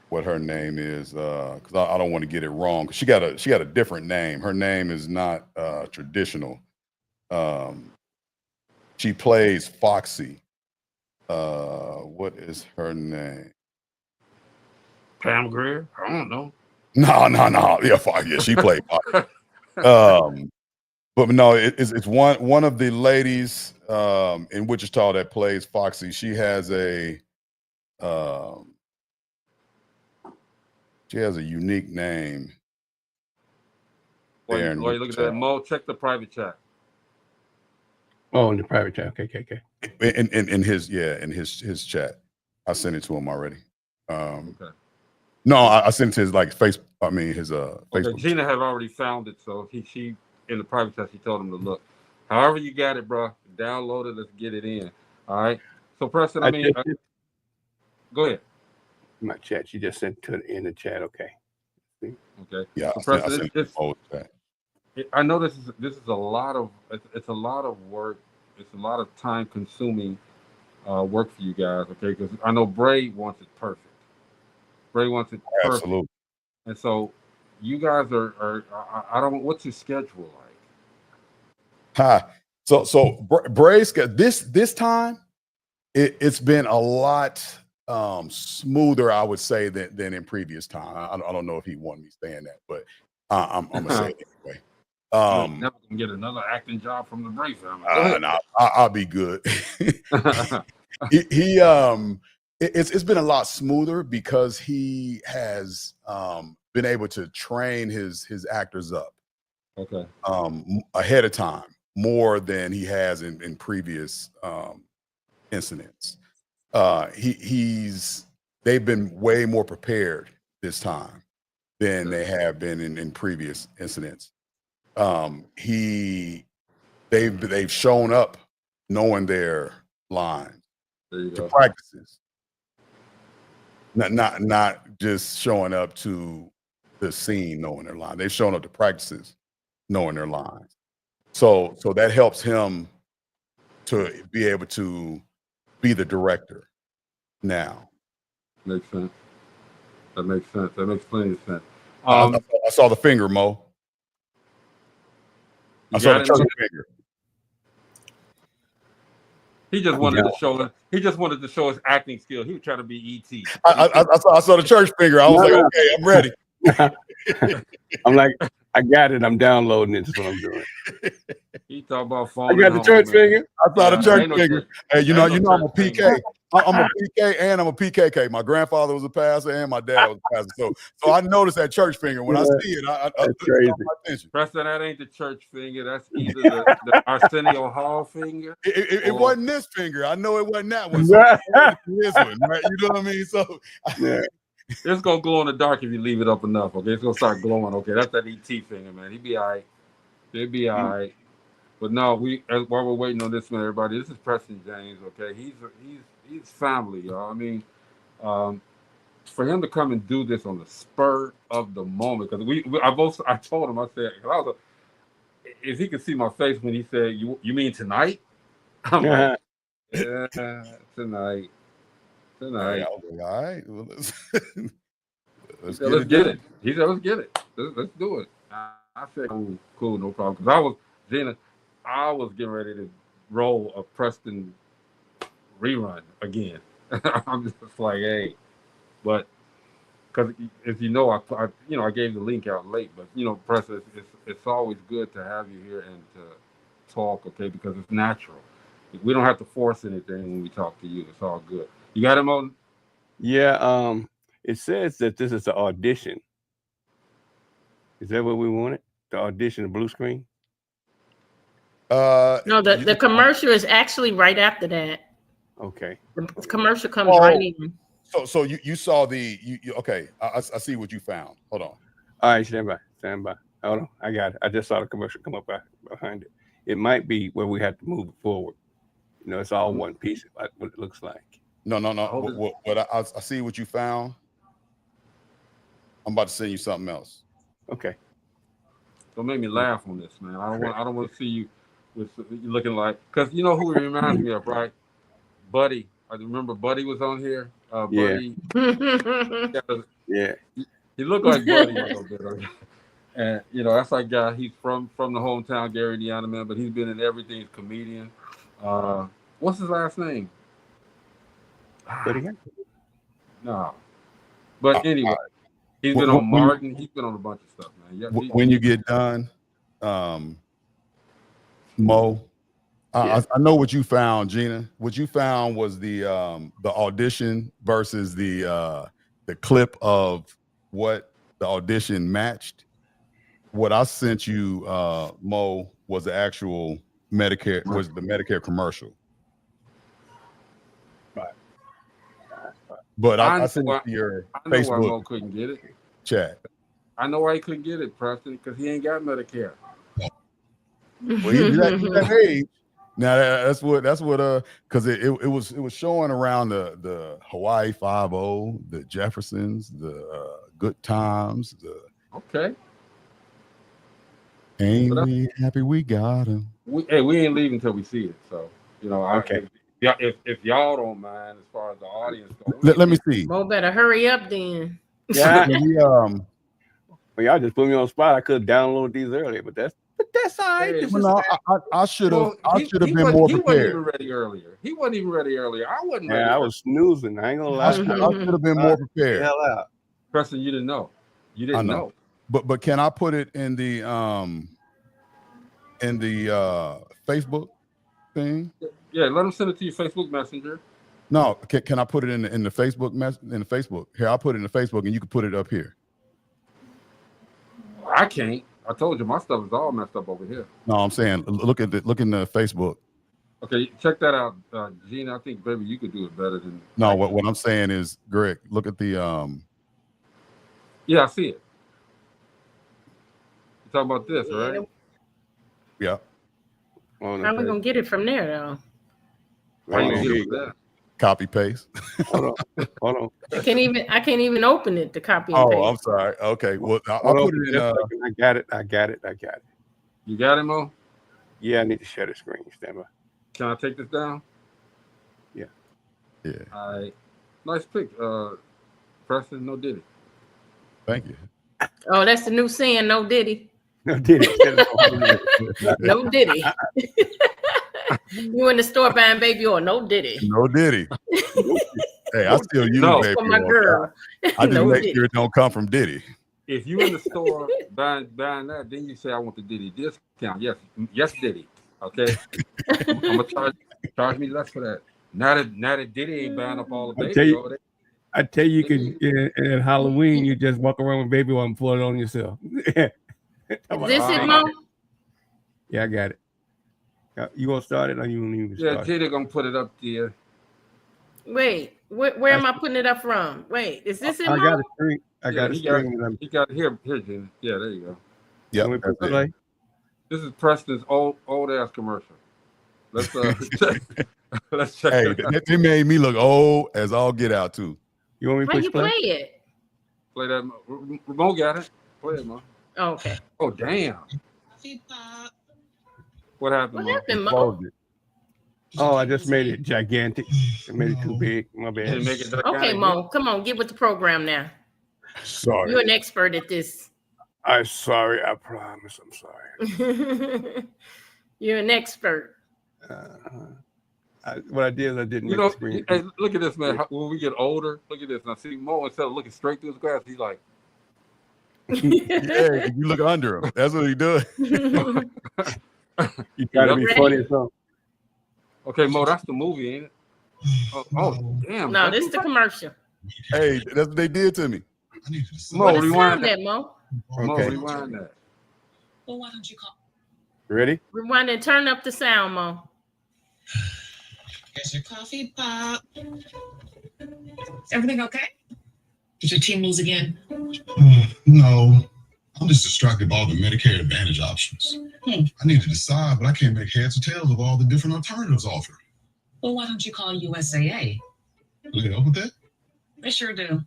What her name is, because I don't want to get it wrong. She got a different name. Her name is not traditional. She plays Foxy. What is her name? Pam Grier? I don't know. No. Yeah, she played Foxy. But no, it's one of the ladies in Wichita that plays Foxy. She has a unique name. While you're looking at that, Mo, check the private chat. Oh, in the private chat. Okay. In his chat. I sent it to him already. Okay. No, I sent it to his Facebook. I mean his Facebook. Gina have already found it, so she in the private chat, she told him to look. However you got it, bro, download it. Let's get it in. All right. So Preston, go ahead. My chat. She just sent to in the chat. Okay. Okay. Yeah. So Preston, I know this is a lot of it's a lot of work. It's a lot of time consuming work for you guys. Okay, because I know Bray wants it perfect. Bray wants it perfect. Absolutely. And so you guys are I don't. What's your schedule like? So Bray's this time it's been a lot smoother, I would say, than in previous time. I don't know if he wanted me saying that, but I'm gonna say it anyway. You're never gonna get another acting job from the Bray family. No, I'll be good. It's been a lot smoother because he has been able to train his actors up ahead of time more than he has in previous incidents. They've been way more prepared this time than they have been in previous incidents. They've shown up knowing their lines to practices, not just showing up to the scene knowing their line. They've shown up to practices knowing their lines. So that helps him to be able to be the director now. Makes sense. That makes sense. That makes plenty of sense. I saw the finger, Mo. I saw the church finger. He just wanted to show us. He just wanted to show his acting skill. He was trying to be E.T. I saw the church finger. I was like, okay, I'm ready. I'm like, I got it. I'm downloading it. That's what I'm doing. He talked about I phone. got the church finger. I saw the church finger. Hey, you know, I'm a PK. I'm a PK and I'm a PKK. My grandfather was a pastor and my dad was a pastor. So I noticed that church finger. When I see it, that's crazy. Preston, that ain't the church finger. That's either the Arsenio Hall finger. It wasn't this finger. I know it wasn't that one. So this one, right? You know what I mean? So it's gonna glow in the dark if you leave it up enough. Okay, it's gonna start glowing. Okay, that's that ET finger, man. He'd be all right. He'd be all right. But no, while we're waiting on this one, everybody, this is Preston James. Okay, he's family, y'all. I mean, for him to come and do this on the spur of the moment, because I told him, I said, if he could see my face when he said, "You mean tonight?" I'm like, yeah, tonight. All right. Well, let's get it. He said, "Let's get it. Let's do it." I said, "Cool, no problem." Because I was getting ready to roll a Preston rerun again. I'm just like, hey, but because as you know, I gave the link out late, but Preston, it's always good to have you here and to talk, okay? Because it's natural. We don't have to force anything when we talk to you. It's all good. You got him on? Yeah. It says that this is the audition. Is that what we wanted? The audition, the blue screen? No, the commercial is actually right after that. Okay. The commercial comes right in. So you saw okay. I see what you found. Hold on. All right, stand by. Hold on. I got it. I just saw the commercial come up behind it. It might be where we have to move it forward. It's all one piece, like what it looks like. No. What I see what you found. I'm about to send you something else. Okay. Don't make me laugh on this, man. I don't want to see you with looking like, because you know who he reminds me of, right? Buddy. I remember Buddy was on here. Buddy. Yeah. He looked like Buddy a little bit. And that's like guy. He's from the hometown, Gary, Indiana, man. But he's been in everything. He's a comedian. What's his last name? Buddy. No. But anyway, he's been on Martin. He's been on a bunch of stuff, man. Yeah, when you get done, Mo, I know what you found, Gina. What you found was the audition versus the clip of what the audition matched. What I sent you, Mo, was the actual Medicare commercial. Right. But I sent it to your Facebook. I know why Mo couldn't get it. Chat. I know why he couldn't get it, Preston, because he ain't got Medicare. Well, he's that age. Now that's what because it was showing around the Hawaii 5-0, the Jeffersons, the Good Times, okay. Ain't we happy we got him? We ain't leaving until we see it. So okay. If y'all don't mind, as far as the audience goes, let me see. Mo better hurry up then. Yeah. Well, y'all just put me on the spot. I could have downloaded these earlier, but that's all right. I should have been more prepared. He wasn't even ready earlier. I wasn't ready. Yeah, I was snoozing. I ain't gonna lie. I should have been more prepared. Hell out. Preston, you didn't know. You didn't know. But can I put it in the in the Facebook thing? Yeah, let them send it to your Facebook Messenger. No, can I put it in the Facebook in the Facebook? Here, I'll put it in the Facebook, and you can put it up here. I can't. I told you my stuff is all messed up over here. No, I'm saying look in the Facebook. Okay, check that out, Gina. I think baby, you could do it better than. No, what I'm saying is, Greg, look at the Yeah, I see it. You're talking about this, right? Yeah. How are we gonna get it from there though? Copy paste. Hold on. I can't even open it to copy and paste. Oh, I'm sorry. Okay, well, I'll put it in. I got it. You got it, Mo? Yeah, I need to share the screen. Stand by. Can I take this down? Yeah. Yeah. All right. Nice pick, Preston. No Diddy. Thank you. Oh, that's the new saying, no Diddy. No Diddy. No Diddy. You in the store buying baby oil, no Diddy. No Diddy. Hey, I still use baby for my oil. girl. I just No make Diddy. sure it don't come from Diddy. If you in the store buying that, then you say I want the Diddy discount. Yes, Diddy. Okay. I'm gonna charge me less for that. Now that Diddy ain't buying up all the baby oil. I tell you, at Halloween, you just walk around with baby oil and pour it on yourself. Is this it, Mo? Yeah, I got it. You gonna start it or you don't even start? Yeah, Gina gonna put it up there. Wait, where am I putting it up from? Wait, is this it, Mo? I got a screen. I got a screen. He got it here, Gina. Yeah, there you go. Yeah, this is Preston's old ass commercial. Let's let's check. Hey, they made me look old as all get out too. You want me How you play it? Play that. Mo got it. Play it, Mo. Oh, okay. Oh damn. What happened? What happened, Mo? Closed it. Oh, I just made it gigantic. I made it too big. My bad. Okay, Mo, come on, get with the program now. Sorry. You're an expert at this. I'm sorry. I promise. I'm sorry. You're an expert. What I did is I didn't. You know, hey, look at this, man. When we get older, look at this. Now, see, Mo, instead of looking straight through his glass, he's like, yeah, you look under him. That's what he doing. You gotta be funny or something. Okay, Mo, that's the movie, ain't it? Oh damn. No, this is the commercial. Hey, that's what they did to me. Mo, rewind that. Mo. Mo, Okay. rewind that. Well, why don't you call? Ready? Rewind and turn up the sound, Mo. Here's your coffee, Pop. Everything okay? Did your team lose again? No. I'm just distracted by all the Medicare Advantage options. I need to decide, but I can't make heads or tails of all the different alternatives offered. Well, why don't you call USAA? Do they help with that? They sure do.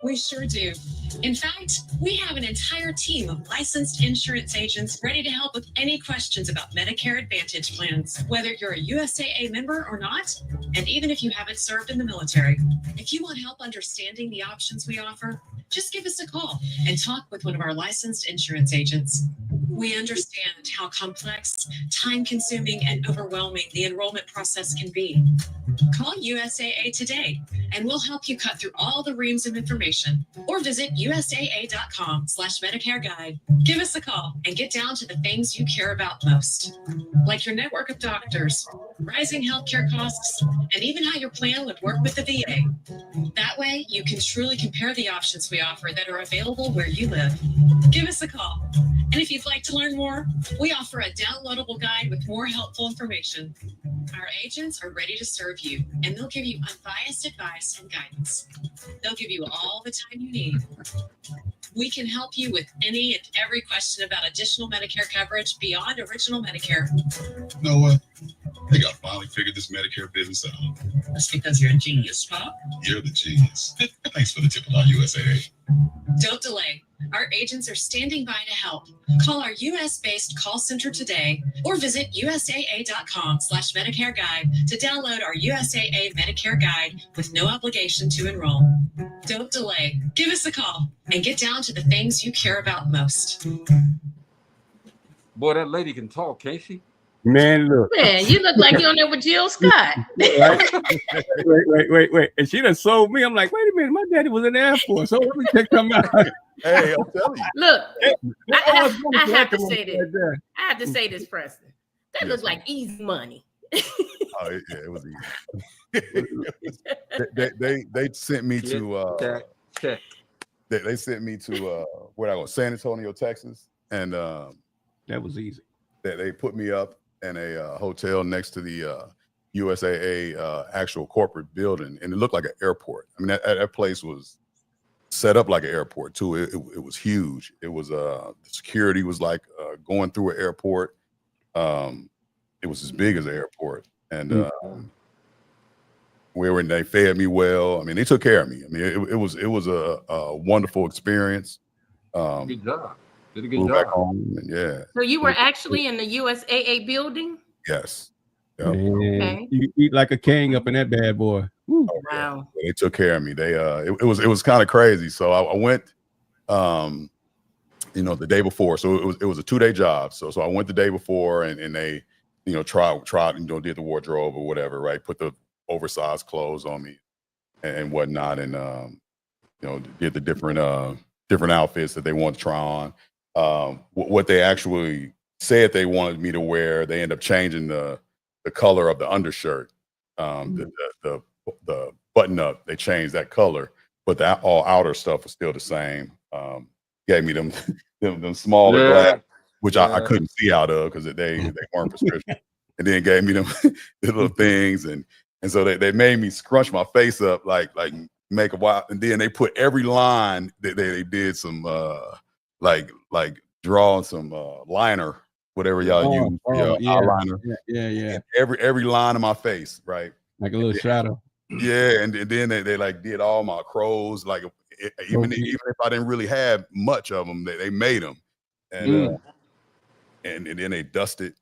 We sure do. In fact, we have an entire team of licensed insurance agents ready to help with any questions about Medicare Advantage plans, whether you're a USAA member or not, and even if you haven't served in the military. If you want help understanding the options we offer, just give us a call and talk with one of our licensed insurance agents. We understand how complex, time-consuming, and overwhelming the enrollment process can be. Call USAA today, and we'll help you cut through all the reams of information, or visit USAA.com/Medicare Guide. Give us a call and get down to the things you care about most, like your network of doctors, rising healthcare costs, and even how your plan would work with the VA. That way, you can truly compare the options we offer that are available where you live. Give us a call. And if you'd like to learn more, we offer a downloadable guide with more helpful information. Our agents are ready to serve you, and they'll give you unbiased advice and guidance. They'll give you all the time you need. We can help you with any and every question about additional Medicare coverage beyond original Medicare. You know what? I think I finally figured this Medicare business out. That's because you're a genius, Pop. You're the genius. Thanks for the tip about USAA. Don't delay. Our agents are standing by to help. Call our U.S.-based call center today or visit USAA.com/Medicare Guide to download our USAA Medicare Guide with no obligation to enroll. Don't delay. Give us a call and get down to the things you care about most. Boy, that lady can talk, can't she? Man, look. Man, you look like you're on there with Jill Scott. Right? Wait. And she done sold me. I'm like, wait a minute, my daddy was in the Air Force. So let me check them out. Hey, I'm telling you. Look, I have to Right say this. there. I have to say this, Preston. That looks like easy money. Oh, yeah, it was easy. they sent me to they sent me to where I go, San Antonio, Texas, and that was easy. They put me up in a hotel next to the USAA actual corporate building, and it looked like an airport. I mean, that place was set up like an airport too. It was huge. It was the security was like going through an airport. It was as big as an airport, and where they fed me well. I mean, they took care of me. I mean, it was a wonderful experience. Good job. Did a good Flew job. back home, and yeah. So you were actually in the USAA building? Yes. Yep. Okay. You eat like a king up in that bad boy. Oh, wow. Yeah. They took care of me. They it was kind of crazy. So I went the day before. So it was a 2-day job. So I went the day before, and they tried did the wardrobe or whatever, right? Put the oversized clothes on me and whatnot, and did the different outfits that they wanted to try on. What they actually said they wanted me to wear, they end up changing the color of the undershirt. The button up, they changed that color, but all outer stuff was still the same. Gave me them smaller glasses, which I couldn't see out of because they weren't prescription. And then gave me them little things, and so they made me scrunch my face up like make a while, and then they put every line that they did some like drawing some liner, whatever y'all use, eyeliner. Yeah. Every line of my face, right? Like a little shadow. Yeah, and then they like did all my crows, like even if I didn't really have much of them, they made them, and then they dusted,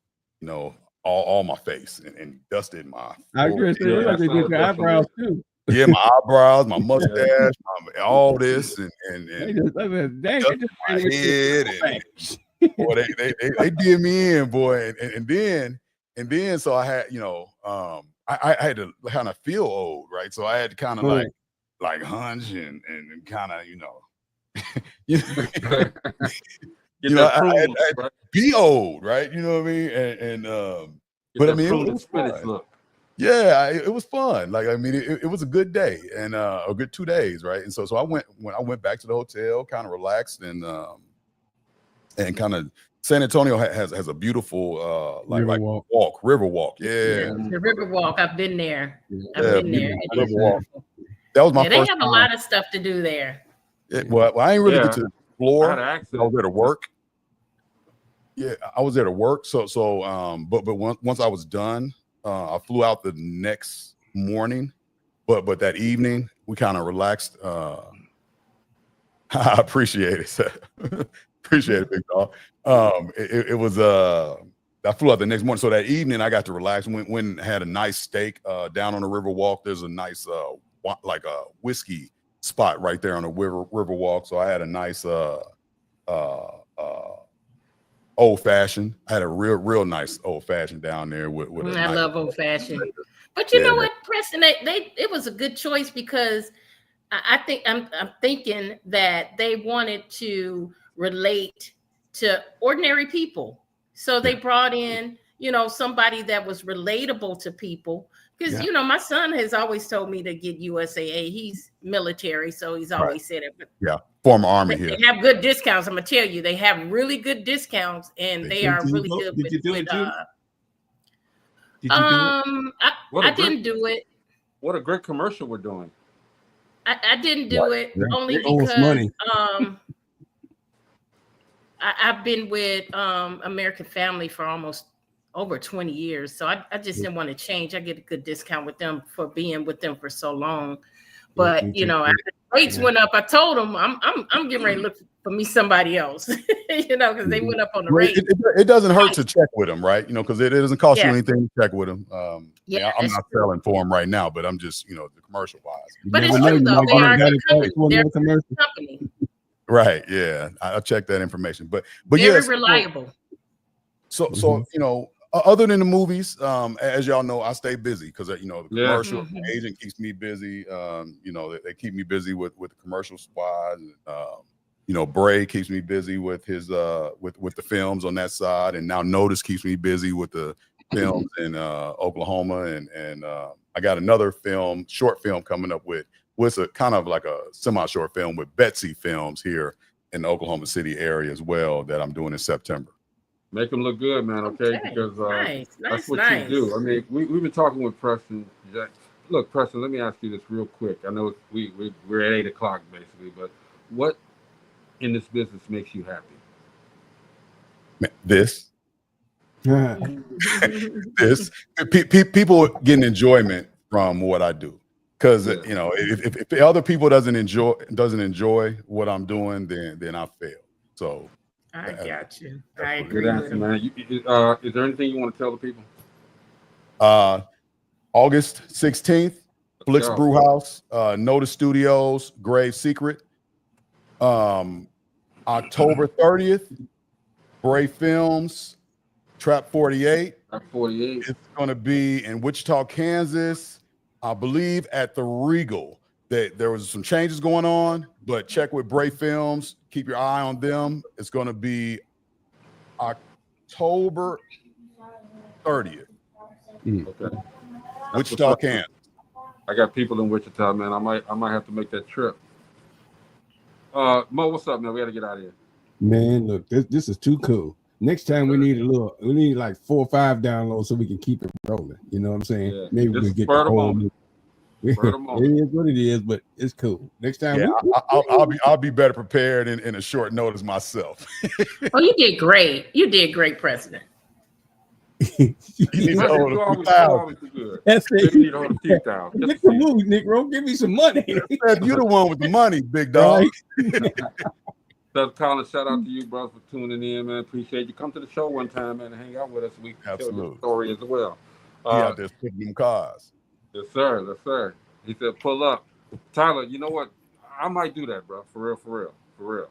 all my face and dusted my. I was gonna say, like they did your eyebrows too. Yeah, my eyebrows, my mustache, all this, and they just my head, and boy, they did me in, boy, and then so I had, I had to kind of feel old, right? So I had to kind of like hunch and kind of, I had to be old, right? You know what I mean? And but I mean, it was fun. Yeah, it was fun. Like, I mean, it was a good day and a good 2 days, right? And so when I went back to the hotel, kind of relaxed and kind of San Antonio has a beautiful river walk. Yeah. The river walk. I've been there. I've been there. River walk. That was my first They have time. a lot of stuff to do there. Well, I ain't really get to explore. I was there to work. Yeah, I was there to work. So but once I was done, I flew out the next morning. But that evening, we kind of relaxed. I appreciate it. Appreciate it, big dog. It was I flew out the next morning. So that evening I got to relax. Went and had a nice steak down on the river walk. There's a nice like a whiskey spot right there on the river walk. So I had a nice old fashioned. I had a real nice old fashioned down there with I love old fashioned. But you know what, Preston, it was a good choice because I think I'm thinking that they wanted to relate to ordinary people. So they brought in, somebody that was relatable to people. Because, my son has always told me to get USAA. He's military, so he's always said it. But yeah, former Army here. They have good discounts. I'm going to tell you, they have really good discounts, and they are really good. Did you do it too? I didn't do it. What a great commercial we're doing. I didn't do it only because money. I've been with American Family for almost over 20 years. So I just didn't want to change. I get a good discount with them for being with them for so long. But after the rates went up, I told them I'm getting ready to look for me somebody else, because they went up on the rate. It doesn't hurt to check with them, right? Because it doesn't cost you anything to check with them. I'm not selling for them right now, but I'm just, the commercial wise. But it's true though. They are a good company. They're a good company. Right. Yeah. I'll check that information. But very reliable. So Other than the movies, as y'all know, I stay busy because the commercial Mhm. agent keeps me busy. They keep me busy with the commercial squad. Bray keeps me busy with his with the films on that side, and now Notice keeps me busy with the films in Oklahoma, and I got another short film coming up with a kind of like a semi-short film with Betsy Films here in the Oklahoma City area as well that I'm doing in September. Make them look good, man. Okay, because that's what you do. I mean, we've been talking with Preston. Look, Preston, let me ask you this real quick. I know we're at 8:00 basically, but what in this business makes you happy? This. People getting enjoyment from what I do, because if other people doesn't enjoy what I'm doing, then I fail. So I got you. I Good agree answer, with man. Is there anything you want to tell the people? August 16th, Flicks go. Brew House, Notice Studios, Grave Secret. October 30th, Bray Films, Trap 48. Trap 48. It's going to be in Wichita, Kansas, I believe at the Regal. There was some changes going on, but check with Bray Films. Keep your eye on them. It's going to be October 30th. Okay. Wichita, Kansas. I got people in Wichita, man. I might have to make that trip. Mo, what's up, man? We got to get out of here. Man, look, this is too cool. Next time we need like 4 or 5 downloads so we can keep it rolling. You know what I'm saying? Yeah. Maybe we'll get the whole movie. It is what it is, but it's cool. Next time, I'll be better prepared in a short notice myself. Oh, you did great. You did great, President. You need to hold a few thousand. That's it. You need to hold a few thousand. Get the move, Negro. Give me some money. You're the one with the money, big dog. So, Colin, shout out to you, bro, for tuning in, man. Appreciate you. Come to the show one time, man, and hang out with us. We can tell your story as well. He out there spitting them cars. Yes, sir. Yes, sir. He said, pull up. Tyler, you know what? I might do that, bro. For real.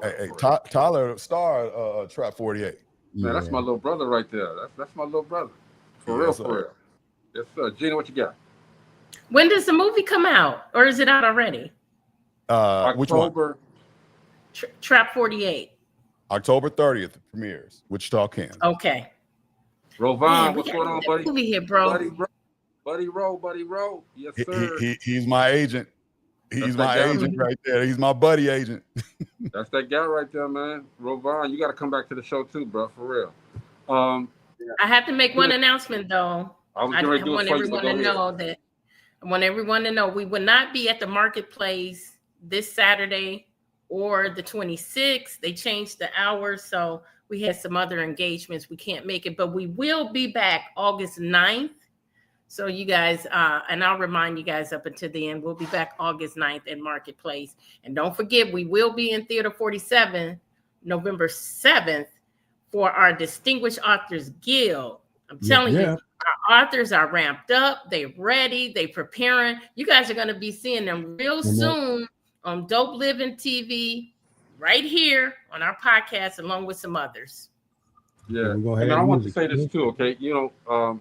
Hey, Tyler starred Trap 48. Man, that's my little brother right there. That's my little brother. For real. Yes, sir. Gina, what you got? When does the movie come out? Or is it out already? Which one? Trap 48. October 30th premieres, Wichita, Kansas. Okay. Rovon, what's going on, buddy? Movie here, bro. Buddy Rowe. Yes, sir. He's my agent. He's my agent right there. He's my buddy agent. That's that guy right there, man. Rovon, you got to come back to the show too, bro, for real. I have to make one announcement, though. I want everyone to know we will not be at the marketplace this Saturday or the 26th. They changed the hours, so we had some other engagements. We can't make it, but we will be back August 9th. So you guys, and I'll remind you guys up until the end, we'll be back August 9th at Marketplace. And don't forget, we will be in Theater 47 November 7th for our Distinguished Authors Guild. I'm telling you, our authors are ramped up. They're ready. They're preparing. You guys are going to be seeing them real soon on Dope Living TV, right here on our podcast, along with some others. Yeah, and I want to say this too, okay? You know,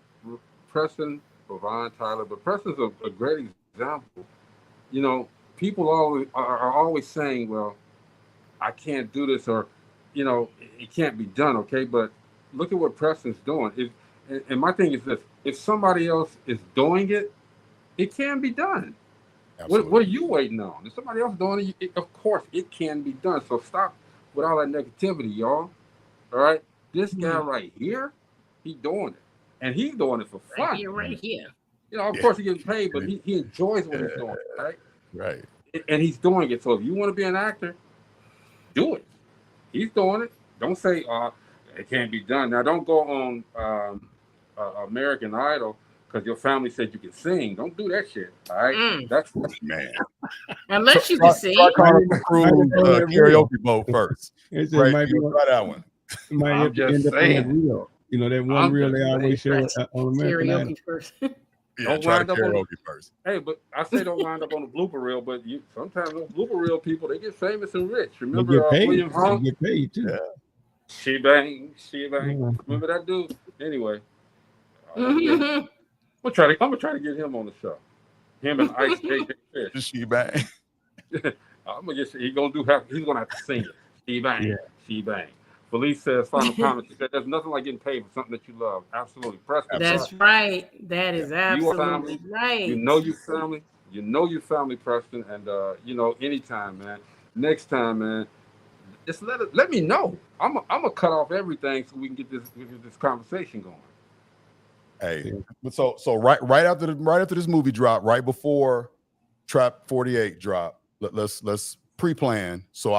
Preston, Rovon, Tyler, but Preston's a great example. You know, people are always saying, well, I can't do this, or, you know, it can't be done, okay? But look at what Preston's doing. And my thing is this, if somebody else is doing it, it can be done. What are you waiting on? If somebody else doing it, of course it can be done. So stop with all that negativity, y'all. All right? This guy right here, he doing it. And he's doing it for fun. Right here. You know, of course he gets paid, but he enjoys what he's doing, right? Right. And he's doing it. So if you want to be an actor, do it. He's doing it. Don't say, it can't be done. Now, don't go on American Idol because your family said you can sing. Don't do that shit, all right? That's man. Unless you can sing. Karaoke boat first. Right, might try that one. Might have to end up on that reel. You know, that one reel they always show on American Idol. First. Don't wind up on first. Hey, but I say don't wind up on the blooper reel, but sometimes those blooper reel people, they get famous and rich. Remember they get paid. William Hung? They get paid too. She bang. Remember that dude? Anyway, I'm gonna try to get him on the show. Him and Ice JJ Fish. She bang. I'm gonna get. He's gonna have to sing it. She bang. She bang. Felice says, final comment. She said, "There's nothing like getting paid for something that you love." Absolutely, Preston. That's right. That is absolutely right. You know your family. You know your family, Preston, and anytime, man. Next time, man. Just let me know. I'm gonna cut off everything so we can get this conversation going. Hey, but so right after this movie drop, right before Trap 48 drop, let's pre-plan so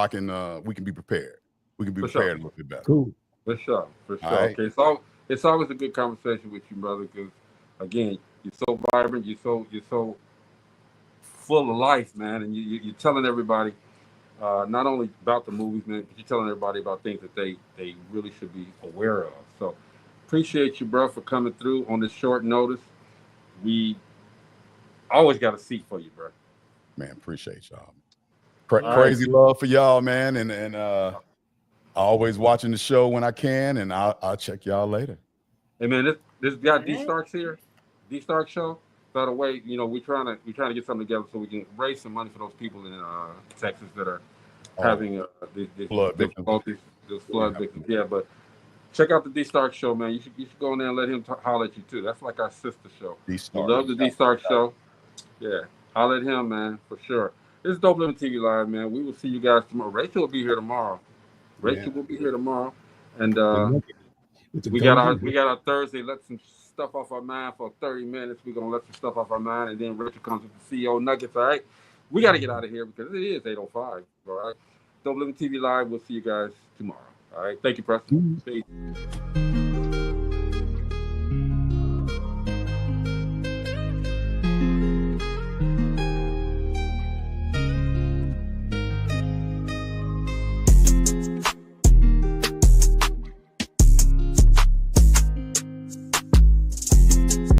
we can be prepared. We can be prepared a little bit better. Cool. For sure. Right. Okay, so it's always a good conversation with you, brother, because again, you're so vibrant, you're so full of life, man, and you're telling everybody not only about the movies, man, but you're telling everybody about things that they really should be aware of. So appreciate you, bro, for coming through on this short notice. We always got a seat for you, bro. Man, appreciate y'all. Crazy love for y'all, man, and always watching the show when I can, and I'll check y'all later. Hey, man, this guy D Starks here, D Stark show. By the way, we're trying to get something together so we can raise some money for those people in Texas that are having these flood difficulties, those flood victims. Yeah, but check out the D Stark show, man. You should go in there and let him holler at you too. That's like our sister show. We love the D Stark show. Yeah, holler at him, man, for sure. This is Dope Living TV Live, man. We will see you guys tomorrow. Rachel will be here tomorrow. Will be here tomorrow, and we got our Thursday. Let some stuff off our mind for 30 minutes. We're gonna let some stuff off our mind, and then Rachel comes with the CEO Nuggets. All right, we got to get out of here because it is 8:05. All right, Dope Living TV Live. We'll see you guys tomorrow. All right, thank you, Preston. Peace.